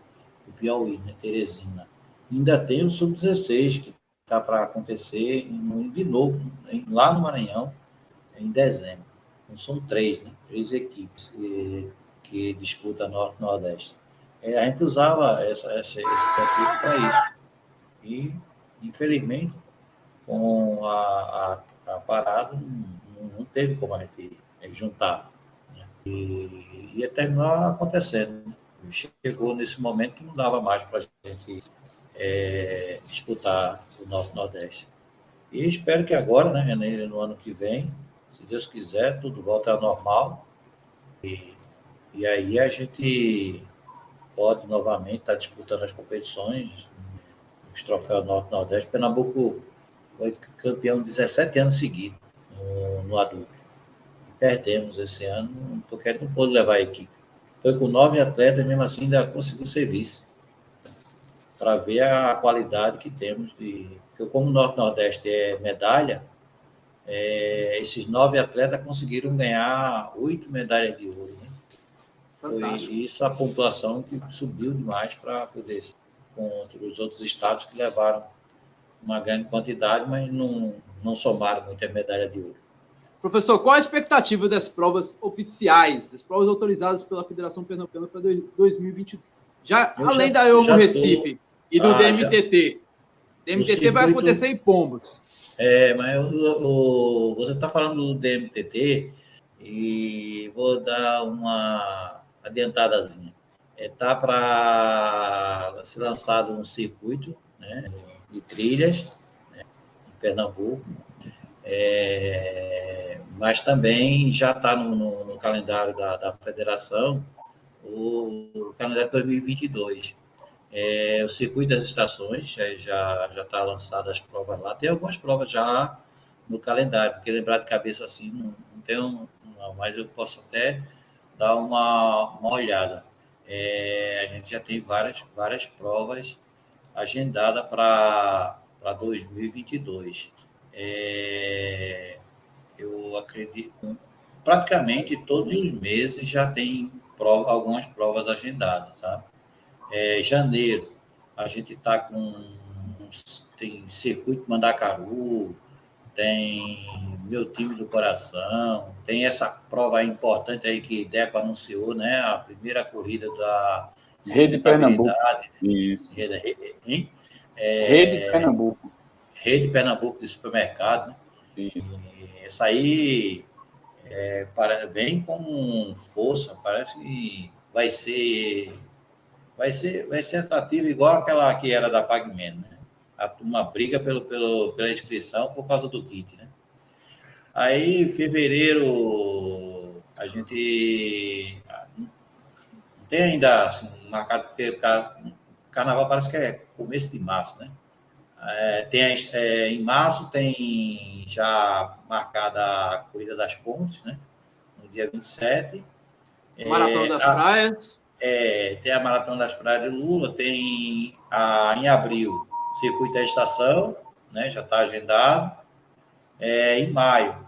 o Piauí, né, Teresina. Ainda tem o Sub-16, que está para acontecer de novo, lá no Maranhão, em dezembro. Então, são 3, né? 3 equipes que disputam Norte-Nordeste. A gente usava esse recurso para isso. E, infelizmente, com a parada, não teve como a gente juntar. Né? E ia terminar acontecendo. Né? Chegou nesse momento que não dava mais para a gente disputar o Norte-Nordeste. E espero que agora, né, no ano que vem, se Deus quiser, tudo volta ao normal. E aí a gente pode novamente estar disputando as competições, os troféus Norte-Nordeste. Pernambuco foi campeão 17 anos seguidos no adulto. E perdemos esse ano, porque a gente não pôde levar a equipe. Foi com 9 atletas, mesmo assim ainda conseguiu ser vice. Para ver a qualidade que temos. Porque como o Norte-Nordeste é medalha, esses 9 atletas conseguiram ganhar 8 medalhas de ouro. Né? Foi isso a pontuação que subiu demais para poder ser contra os outros estados que levaram uma grande quantidade, mas não somaram muita medalha de ouro. Professor, qual a expectativa das provas oficiais, das provas autorizadas pela Federação Pernambucana para 2022? Além da Elmo Recife e do DMTT. DMTT vai acontecer em Pombos. Mas você está falando do DMTT e vou dar uma adiantadazinha. Está para ser lançado um circuito, né, de trilhas, né, em Pernambuco, mas também já está no calendário da federação o calendário de 2022. O circuito das estações já está lançado as provas lá. Tem algumas provas já no calendário, porque lembrar de cabeça assim não tenho, não, mas eu posso até dar uma olhada. A gente já tem várias provas agendadas para 2022. Eu acredito, praticamente todos os meses já tem algumas provas agendadas, sabe? Janeiro, a gente está tem Circuito Mandacaru, tem Meu Time do Coração, tem essa prova importante aí que Deco anunciou, né? A primeira corrida da Rede Pernambuco. Isso. Rede Pernambuco. Rede Pernambuco de supermercado, né? E essa aí vem com força, parece que vai ser atrativa igual aquela que era da PagMen, né? Uma briga pela inscrição por causa do kit, né? Aí, em fevereiro, a gente não tem ainda assim, marcado, porque o carnaval parece que é começo de março, né? Em março tem já marcada a Corrida das Pontes, né? No dia 27. Maratona das Praias. Tem a Maratona das Praias de Lula, tem em abril Circuito da Estação, né? Já está agendado. Em maio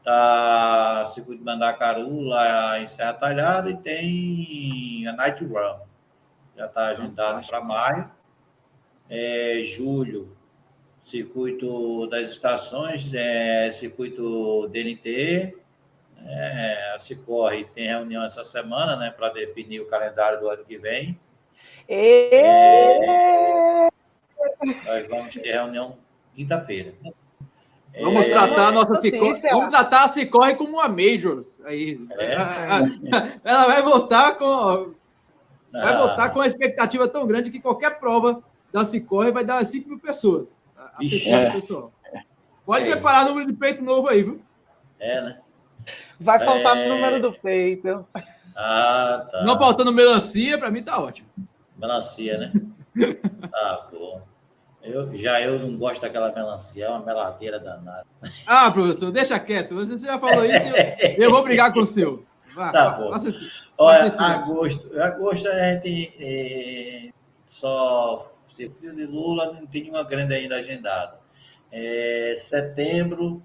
Tá Circuito de Mandacaru, lá em Serra Talhada, e tem a Night Run. Já está agendado para maio. Julho, Circuito das Estações, Circuito DNT. A Cicorre tem reunião essa semana, né, para definir o calendário do ano que vem. Nós vamos ter reunião quinta-feira. Vamos tratar a nossa Cicorre. Vamos tratar a Cicorre como uma Majors. Aí. Ela vai voltar com. Vai voltar com uma expectativa tão grande que qualquer prova da Cicorre vai dar 5 mil pessoas. Pessoal. Pode preparar número de peito novo aí, viu? Né? Vai faltar o número do peito. Tá. Não faltando melancia, para mim tá ótimo. Melancia, né? Tá bom. Eu não gosto daquela melancia, é uma meladeira danada. Professor, deixa quieto. Você já falou isso, eu vou brigar com o seu. Tá bom. Olha, agosto a gente só se fio de Lula, não tem nenhuma grande ainda agendada. Setembro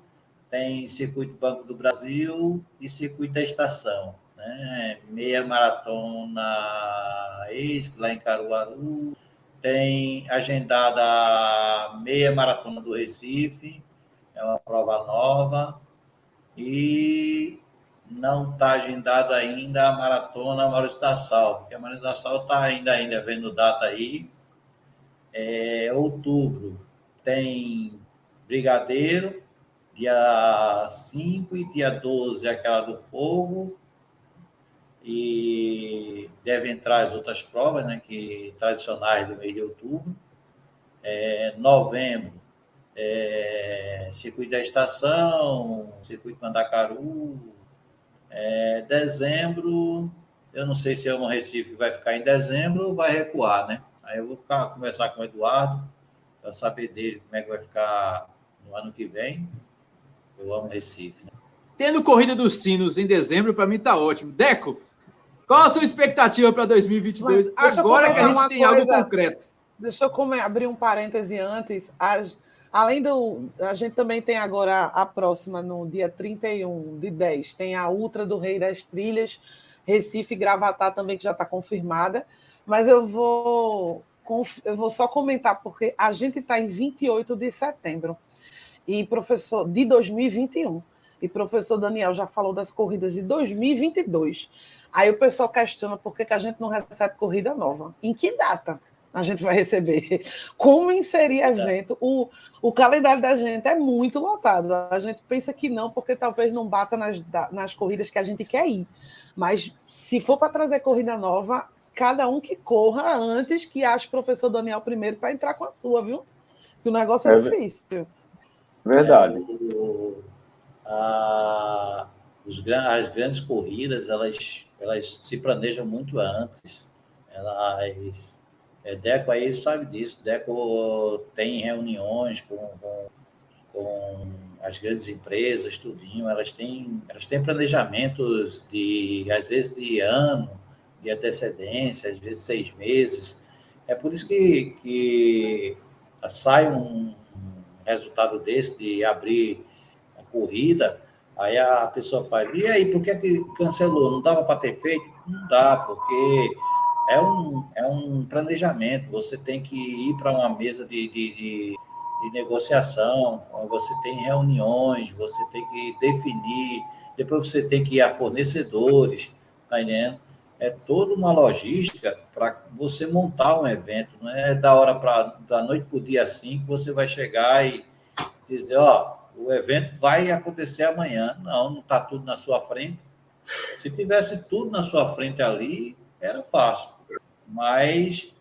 tem Circuito Banco do Brasil e Circuito da Estação, né? Meia maratona lá em Caruaru. Tem agendada a meia maratona do Recife, é uma prova nova. E não está agendada ainda a maratona Maurício da Sal, porque a Maurício da Sal está ainda vendo data aí. Outubro tem Brigadeiro, dia 5 e dia 12 aquela do Fogo. E deve entrar as outras provas, né, tradicionais do mês de outubro. Novembro, Circuito da Estação, Circuito Mandacaru. Dezembro, eu não sei se o Recife vai ficar em dezembro ou vai recuar, né? Aí eu vou conversar com o Eduardo para saber dele como é que vai ficar no ano que vem. Eu amo Recife, né? Tendo Corrida dos Sinos em dezembro, para mim tá ótimo. Deco, qual a sua expectativa para 2022? Agora que a gente tem algo concreto. Deixa eu abrir um parêntese antes. Além a gente também tem agora a próxima, no dia 31/10, tem a Ultra do Rei das Trilhas, Recife e Gravatá também, que já está confirmada. Mas eu vou só comentar, porque a gente está em 28 de setembro, e professor, de 2021. E professor Daniel já falou das corridas de 2022. Aí o pessoal questiona por que a gente não recebe corrida nova. Em que data a gente vai receber? Como inserir evento? O calendário da gente é muito lotado. A gente pensa que não, porque talvez não bata nas corridas que a gente quer ir. Mas se for para trazer corrida nova, cada um que corra antes que ache o professor Daniel primeiro para entrar com a sua, viu? Que o negócio é difícil. Verdade. As grandes corridas, elas se planejam muito antes. Deco aí sabe disso. Deco tem reuniões com as grandes empresas, tudinho. Elas têm planejamentos às vezes de ano, de antecedência, às vezes 6 meses. É por isso que sai um resultado desse de abrir a corrida. Aí a pessoa fala, e aí, por que cancelou? Não dava para ter feito? Não dá, porque é um planejamento. Você tem que ir para uma mesa de negociação, você tem reuniões, você tem que definir, depois você tem que ir a fornecedores, tá entendendo? É toda uma logística para você montar um evento. Não é da noite para o dia assim que você vai chegar e dizer, o evento vai acontecer amanhã. Não está tudo na sua frente. Se tivesse tudo na sua frente ali, era fácil. Mas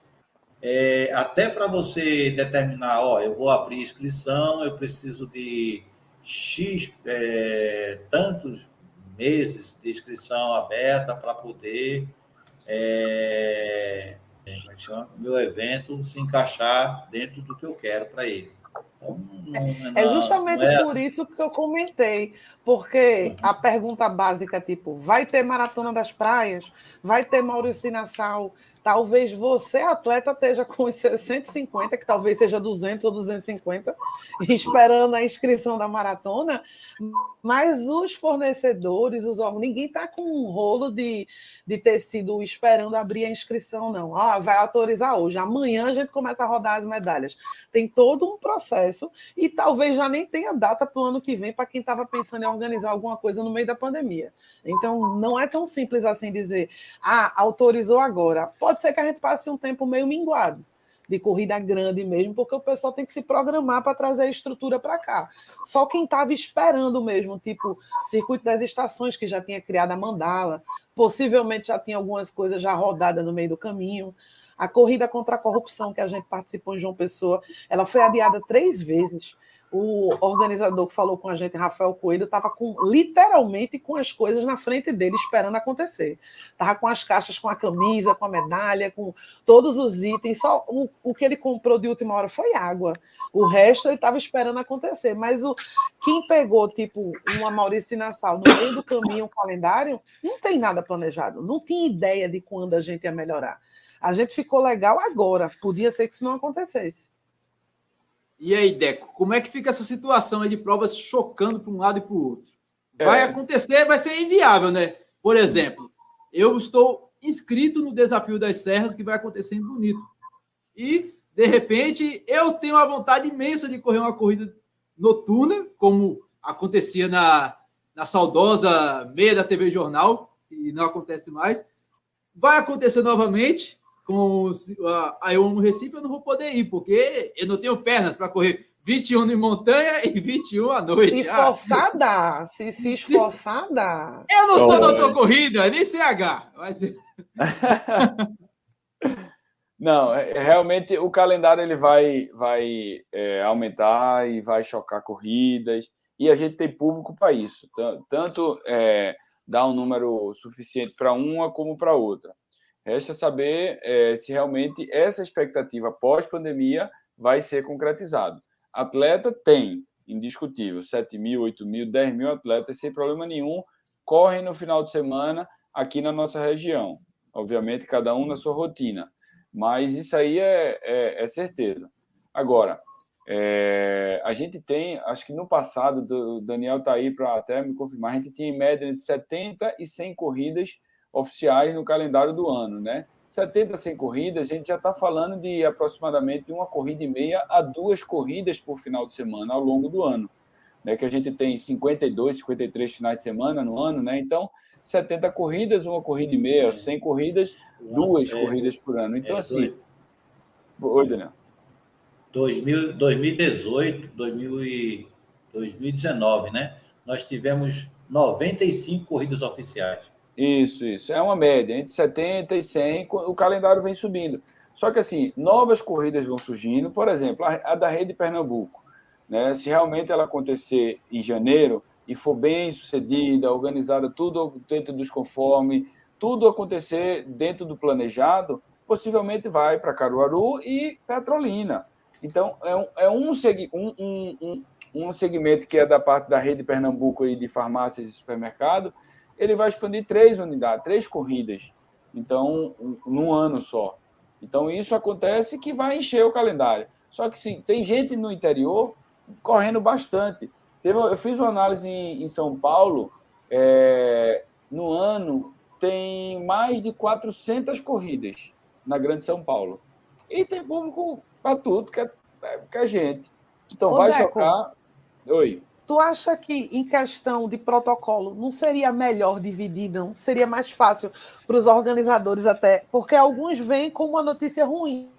até para você determinar, eu vou abrir inscrição, eu preciso de X tantos meses de inscrição aberta para poder meu evento se encaixar dentro do que eu quero para ele. Então, é justamente por isso que eu comentei, porque a pergunta básica, tipo, vai ter Maratona das Praias? Vai ter Maurício de Nassau? Talvez você, atleta, esteja com os seus 150, que talvez seja 200 ou 250, esperando a inscrição da maratona, mas os fornecedores, ninguém está com um rolo de tecido esperando abrir a inscrição, não. Vai autorizar hoje, amanhã a gente começa a rodar as medalhas. Tem todo um processo e talvez já nem tenha data para o ano que vem para quem estava pensando em organizar alguma coisa no meio da pandemia. Então, não é tão simples assim dizer, autorizou agora. Pode ser que a gente passe um tempo meio minguado, de corrida grande mesmo, porque o pessoal tem que se programar para trazer a estrutura para cá. Só quem estava esperando mesmo, tipo Circuito das Estações, que já tinha criado a mandala, possivelmente já tinha algumas coisas já rodadas no meio do caminho. A corrida contra a corrupção que a gente participou em João Pessoa, ela foi adiada 3 vezes. O organizador que falou com a gente, Rafael Coelho, estava literalmente com as coisas na frente dele, esperando acontecer. Estava com as caixas, com a camisa, com a medalha, com todos os itens. Só o que ele comprou de última hora foi água. O resto ele estava esperando acontecer. Mas quem pegou, tipo, uma Maurício de Nassau, no meio do caminho, um calendário, não tem nada planejado. Não tinha ideia de quando a gente ia melhorar. A gente ficou legal agora. Podia ser que isso não acontecesse. E aí, Deco, como é que fica essa situação aí de provas chocando para um lado e para o outro? Vai acontecer, vai ser inviável, né? Por exemplo, eu estou inscrito no Desafio das Serras, que vai acontecer em Bonito. E, de repente, eu tenho uma vontade imensa de correr uma corrida noturna, como acontecia na saudosa meia da TV Jornal, e não acontece mais. Vai acontecer novamente. Com a Eu Amo Recife, eu não vou poder ir, porque eu não tenho pernas para correr 21 em montanha e 21 à noite. Se esforçar, dá. Se esforçar, dá. Eu não sou doutor corrida, nem CH. Mas... Não, realmente o calendário ele vai aumentar e vai chocar corridas, e a gente tem público para isso. Tanto dar um número suficiente para uma como para outra. Resta saber se realmente essa expectativa pós-pandemia vai ser concretizada. Atleta tem, indiscutível, 7 mil, 8 mil, 10 mil atletas, sem problema nenhum, correm no final de semana aqui na nossa região. Obviamente, cada um na sua rotina. Mas isso aí é certeza. Agora, a gente tem, acho que no passado, o Daniel está aí para até me confirmar, a gente tinha em média de 70 e 100 corridas oficiais no calendário do ano, né? 70 a 100 corridas, a gente já está falando de aproximadamente 1,5 a 2 corridas por final de semana ao longo do ano, né? Que a gente tem 52, 53 finais de semana no ano, né? Então, 70 corridas, 1,5, 100 corridas, 2 corridas por ano. Então, assim... Oi, Daniel. 2018, 2019, né? Nós tivemos 95 corridas oficiais. Isso. É uma média. Entre 70 e 100, o calendário vem subindo. Só que, assim, novas corridas vão surgindo. Por exemplo, a da Rede Pernambuco, né? Se realmente ela acontecer em janeiro e for bem sucedida, organizada, tudo dentro dos conformes, tudo acontecer dentro do planejado, possivelmente vai para Caruaru e Petrolina. Então, é um segmento que é da parte da Rede Pernambuco e de farmácias e supermercado, ele vai expandir 3 unidades, 3 corridas, então, num ano só. Então, isso acontece que vai encher o calendário. Só que, sim, tem gente no interior correndo bastante. Eu fiz uma análise em São Paulo, no ano, tem mais de 400 corridas na Grande São Paulo. E tem público para tudo que é gente. Então, vai Deco, chocar... Oi. Tu acha que, em questão de protocolo, não seria melhor dividir, não? Seria mais fácil para os organizadores até? Porque alguns vêm com uma notícia ruim,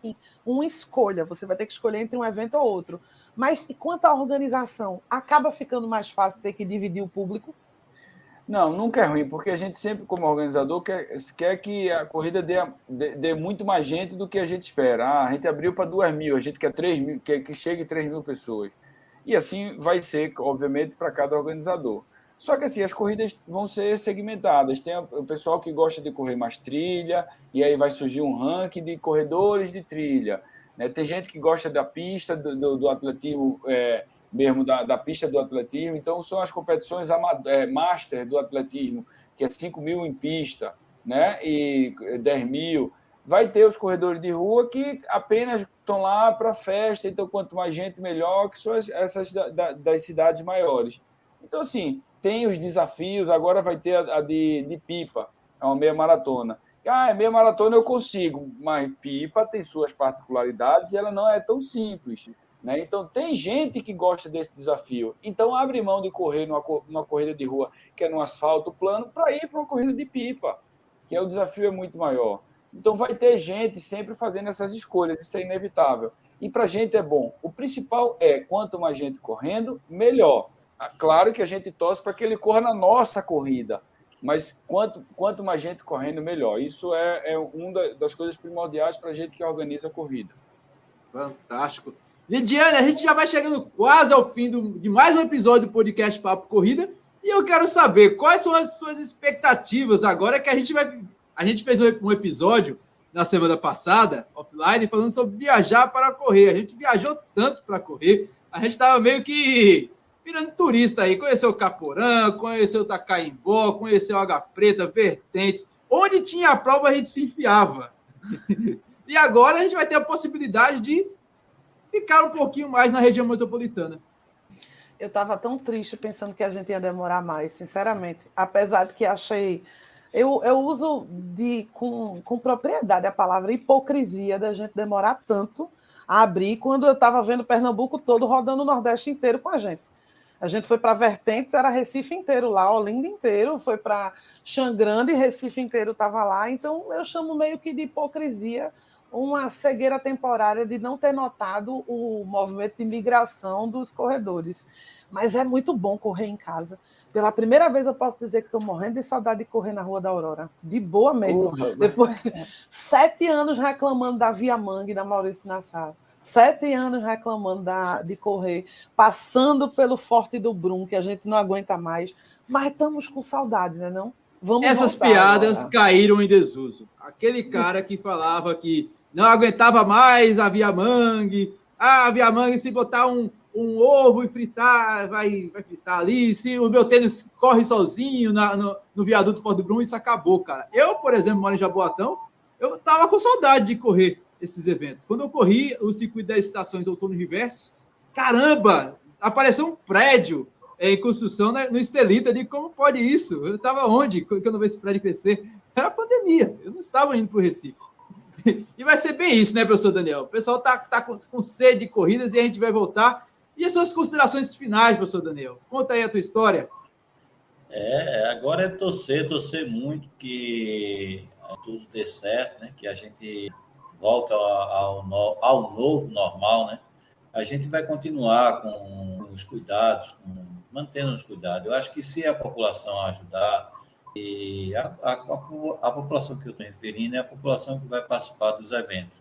uma escolha. Você vai ter que escolher entre um evento ou outro. Mas, quanto à organização, acaba ficando mais fácil ter que dividir o público? Não, nunca é ruim, porque a gente sempre, como organizador, quer que a corrida dê muito mais gente do que a gente espera. A gente abriu para 2 mil, a gente quer 3 mil, quer que chegue 3 mil pessoas. E assim vai ser, obviamente, para cada organizador. Só que assim, as corridas vão ser segmentadas. Tem o pessoal que gosta de correr mais trilha, e aí vai surgir um ranking de corredores de trilha, né? Tem gente que gosta da pista, do atletismo, mesmo da pista do atletismo. Então, são as competições master do atletismo, que é 5 mil em pista, né? E 10 mil. vai ter os corredores de rua que apenas estão lá para festa, então quanto mais gente, melhor, que são essas das cidades maiores. Então, assim, tem os desafios, agora vai ter a de pipa, é uma meia maratona. Meia maratona eu consigo, mas pipa tem suas particularidades e ela não é tão simples, né? Então, tem gente que gosta desse desafio. Então, abre mão de correr numa corrida de rua, que é no asfalto plano, para ir para uma corrida de pipa, que o desafio é muito maior. Então, vai ter gente sempre fazendo essas escolhas, isso é inevitável. E para a gente é bom. O principal é, quanto mais gente correndo, melhor. Claro que a gente torce para que ele corra na nossa corrida, mas quanto mais gente correndo, melhor. Isso é uma das coisas primordiais para a gente que organiza a corrida. Fantástico. Lidiane, a gente já vai chegando quase ao fim de mais um episódio do podcast Papo Corrida, e eu quero saber quais são as suas expectativas agora que a gente fez um episódio na semana passada, offline, falando sobre viajar para correr. A gente viajou tanto para correr, a gente estava meio que virando turista aí, conheceu o Caporã, conheceu o Tacaimbó, conheceu a Água Preta, Vertentes, onde tinha a prova a gente se enfiava. E agora a gente vai ter a possibilidade de ficar um pouquinho mais na região metropolitana. Eu estava tão triste pensando que a gente ia demorar mais, sinceramente, apesar de que achei... Eu uso com propriedade a palavra hipocrisia da gente demorar tanto a abrir, quando eu estava vendo Pernambuco todo rodando o Nordeste inteiro com a gente. A gente foi para Vertentes, era Recife inteiro lá, Olinda inteiro, foi para Xangrande, Recife inteiro estava lá. Então, eu chamo meio que de hipocrisia uma cegueira temporária de não ter notado o movimento de migração dos corredores. Mas é muito bom correr em casa. Pela primeira vez eu posso dizer que estou morrendo de saudade de correr na Rua da Aurora. De boa mesmo. Depois 7 anos reclamando da Via Mangue, da Maurício Nassau. 7 anos reclamando de correr, passando pelo Forte do Brum, que a gente não aguenta mais, mas estamos com saudade, né, não? Vamos Essas piadas agora caíram em desuso. Aquele cara que falava que não aguentava mais a Via Mangue, a Via Mangue, se botar um ovo e fritar, vai fritar ali, se o meu tênis corre sozinho no viaduto Forte do Brum, isso acabou, cara. Eu, por exemplo, moro em Jaboatão, eu estava com saudade de correr esses eventos. Quando eu corri o circuito das estações Outono Reverse, caramba, apareceu um prédio em construção no Estelita. Eu digo, como pode isso? Eu estava onde quando eu vi esse prédio crescer? Era a pandemia, eu não estava indo para o Recife. E vai ser bem isso, né, professor Daniel? O pessoal está com sede de corridas e a gente vai voltar. E as suas considerações finais, professor Daniel? Conta aí a tua história. Agora é torcer muito que tudo dê certo, né? Que a gente volta ao novo normal, né? A gente vai continuar com os cuidados, mantendo os cuidados. Eu acho que se a população ajudar, e a população que eu estou referindo é a população que vai participar dos eventos,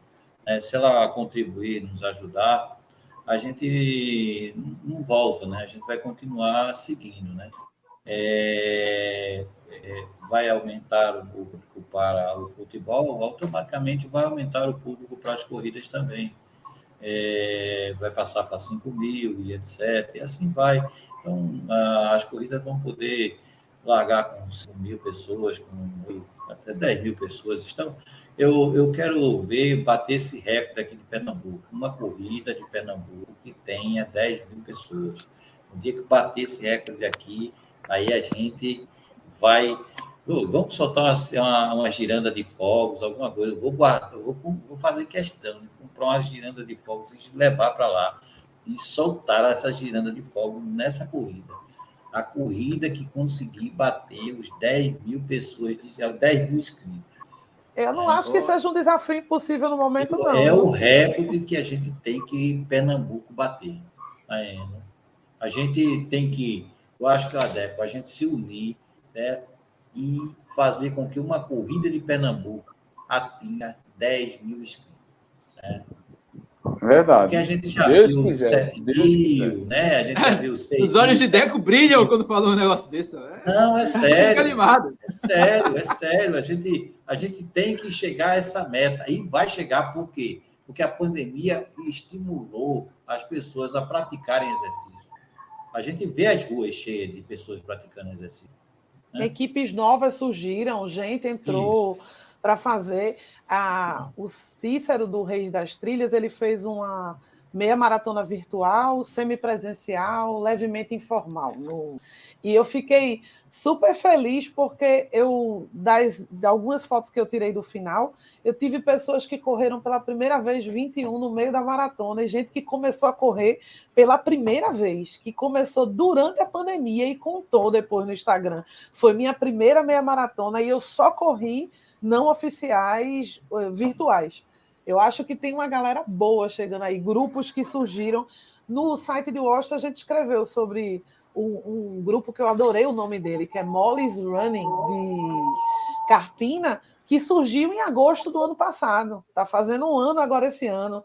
né? Se ela contribuir, nos ajudar, a gente não volta, né? A gente vai continuar seguindo, né? Vai aumentar o público para o futebol, automaticamente vai aumentar o público para as corridas também. Vai passar para 5.000 e etc. E assim vai. Então, as corridas vão poder largar com 5.000 pessoas, com até 10.000 pessoas. Então, eu quero bater esse recorde aqui de Pernambuco. Uma corrida de Pernambuco que tenha 10.000 pessoas. No dia que bater esse recorde aqui, aí a gente vai... Vamos soltar uma giranda de fogos, alguma coisa. Eu vou fazer questão de comprar uma giranda de fogos e levar para lá. E soltar essa giranda de fogos nessa corrida. A corrida que conseguir bater os 10.000 pessoas, 10.000 inscritos. Eu não acho que seja um desafio impossível no momento, não. É o recorde que a gente tem que Pernambuco bater. A gente tem que, eu acho que a gente se unir, né, e fazer com que uma corrida de Pernambuco atinja 10.000 inscritos. Né? Verdade. Porque a gente já viu 7.000, né? A gente já viu 6.000. Os olhos de Deco brilham quando fala um negócio desse. Não, é sério. Fica animado. É sério. A gente tem que chegar a essa meta. E vai chegar por quê? Porque a pandemia estimulou as pessoas a praticarem exercício. A gente vê as ruas cheias de pessoas praticando exercício. Né? Equipes novas surgiram, gente entrou. Isso. para fazer. O Cícero, do Reis das Trilhas, ele fez uma meia maratona virtual, semipresencial, levemente informal. E eu fiquei super feliz porque de algumas fotos que eu tirei do final, eu tive pessoas que correram pela primeira vez 21 no meio da maratona, e gente que começou a correr pela primeira vez, que começou durante a pandemia e contou depois no Instagram. Foi minha primeira meia maratona e eu só corri não oficiais, virtuais. Eu acho que tem uma galera boa chegando aí, grupos que surgiram. No site de Washington, a gente escreveu sobre um grupo que eu adorei o nome dele, que é Molly's Running, de Carpina, que surgiu em agosto do ano passado. Está fazendo um ano agora esse ano.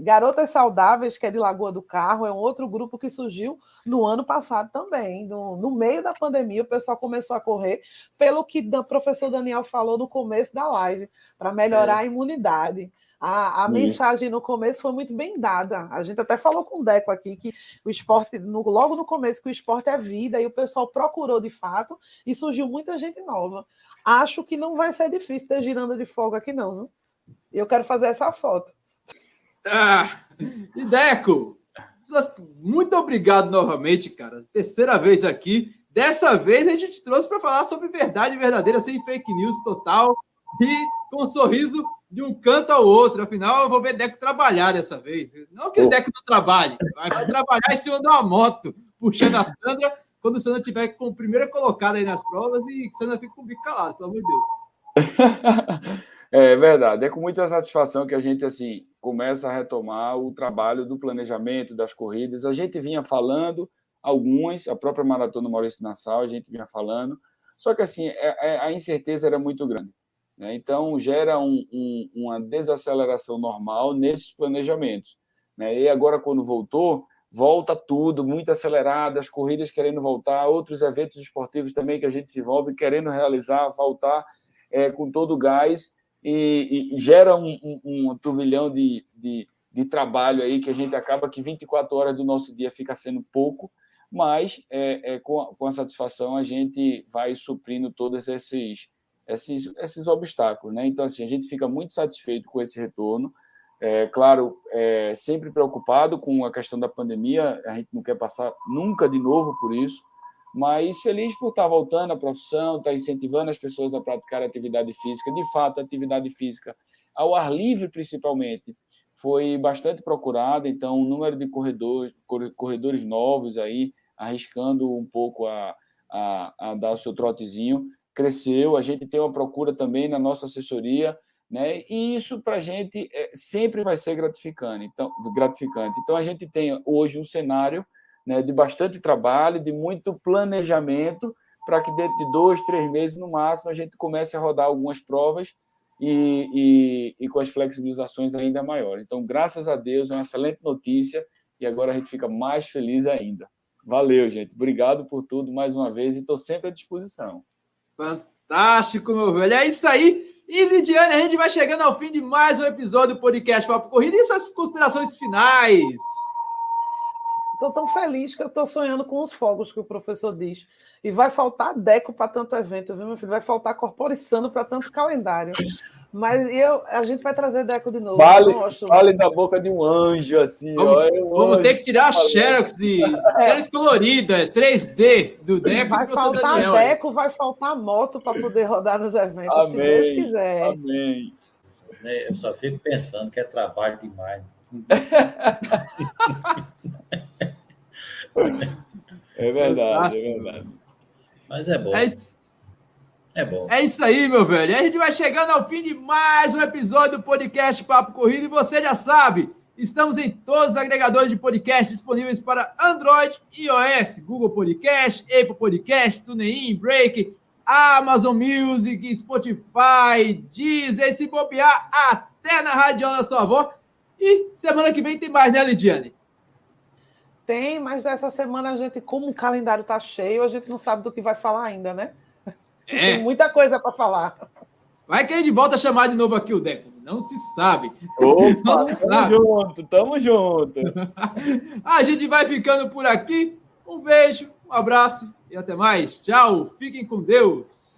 Garotas Saudáveis, que é de Lagoa do Carro, é um outro grupo que surgiu no ano passado também. No meio da pandemia, o pessoal começou a correr, pelo que o professor Daniel falou no começo da live, para melhorar a imunidade. A mensagem no começo foi muito bem dada. A gente até falou com o Deco aqui que o esporte, logo no começo, que o esporte é vida, e o pessoal procurou de fato, e surgiu muita gente nova. Acho que não vai ser difícil ter giranda de fogo aqui, não. Viu? Eu quero fazer essa foto. E Deco, muito obrigado novamente, cara. Terceira vez aqui. Dessa vez a gente te trouxe para falar sobre verdade verdadeira, sem fake news total e com um sorriso de um canto ao outro. Afinal, eu vou ver Deco trabalhar dessa vez. Não que o Deco não trabalhe, vai trabalhar em cima de uma moto, puxando a Sandra, quando a Sandra estiver com a primeira colocada aí nas provas, e a Sandra fica com o bico calado, pelo amor de Deus. É verdade, é com muita satisfação que a gente assim começa a retomar o trabalho do planejamento das corridas. A gente vinha falando algumas, a própria Maratona Maurício Nassau, a gente vinha falando, só que assim a incerteza era muito grande, né? Então gera uma desaceleração normal nesses planejamentos, né? E agora, quando volta tudo muito acelerado, as corridas querendo voltar, outros eventos esportivos também que a gente se envolve querendo realizar, voltar com todo o gás. E gera um turbilhão de trabalho aí, que a gente acaba que 24 horas do nosso dia fica sendo pouco, mas com a satisfação a gente vai suprindo todos esses obstáculos, né? Então, assim, a gente fica muito satisfeito com esse retorno. Claro, sempre preocupado com a questão da pandemia, a gente não quer passar nunca de novo por isso, mas feliz por estar voltando à profissão, estar incentivando as pessoas a praticar atividade física. De fato, a atividade física, ao ar livre principalmente, foi bastante procurada, então o número de corredores novos aí, arriscando um pouco a dar o seu trotezinho, cresceu. A gente tem uma procura também na nossa assessoria, né? E isso para a gente sempre vai ser gratificante. Então, a gente tem hoje um cenário, né, de bastante trabalho, de muito planejamento, para que dentro de 2, 3 meses, no máximo, a gente comece a rodar algumas provas e com as flexibilizações ainda maiores. Então, graças a Deus, é uma excelente notícia, e agora a gente fica mais feliz ainda. Valeu, gente. Obrigado por tudo mais uma vez, e estou sempre à disposição. Fantástico, meu velho. É isso aí. E, Lidiane, a gente vai chegando ao fim de mais um episódio do podcast Papo Corrida. E suas considerações finais? Estou tão feliz que eu estou sonhando com os fogos que o professor diz. E vai faltar Deco para tanto evento, viu, meu filho? Vai faltar Corporissando para tanto calendário. Mas a gente vai trazer Deco de novo. Fale da boca de um anjo, assim. Vamos ter que tirar a Xerox Xerox colorida, 3D do Deco. Vai faltar Daniel, Deco, vai faltar moto para poder rodar nos eventos, amém, se Deus quiser. Amém. Eu só fico pensando que é trabalho demais. É verdade. Mas é bom. É bom. É isso aí, meu velho. A gente vai chegando ao fim de mais um episódio do podcast Papo Corrida. E você já sabe, estamos em todos os agregadores de podcast disponíveis para Android e iOS. Google Podcast, Apple Podcast, TuneIn, Break, Amazon Music, Spotify, Deezer, se bobear até na Radiola da sua avó. E semana que vem tem mais, né, Lidiane? Tem, mas dessa semana a gente, como o calendário tá cheio, a gente não sabe do que vai falar ainda, né? Tem muita coisa para falar. Vai que a gente volta a chamar de novo aqui o Deco. Não se sabe. Opa, tamo junto. A gente vai ficando por aqui. Um beijo, um abraço e até mais. Tchau. Fiquem com Deus.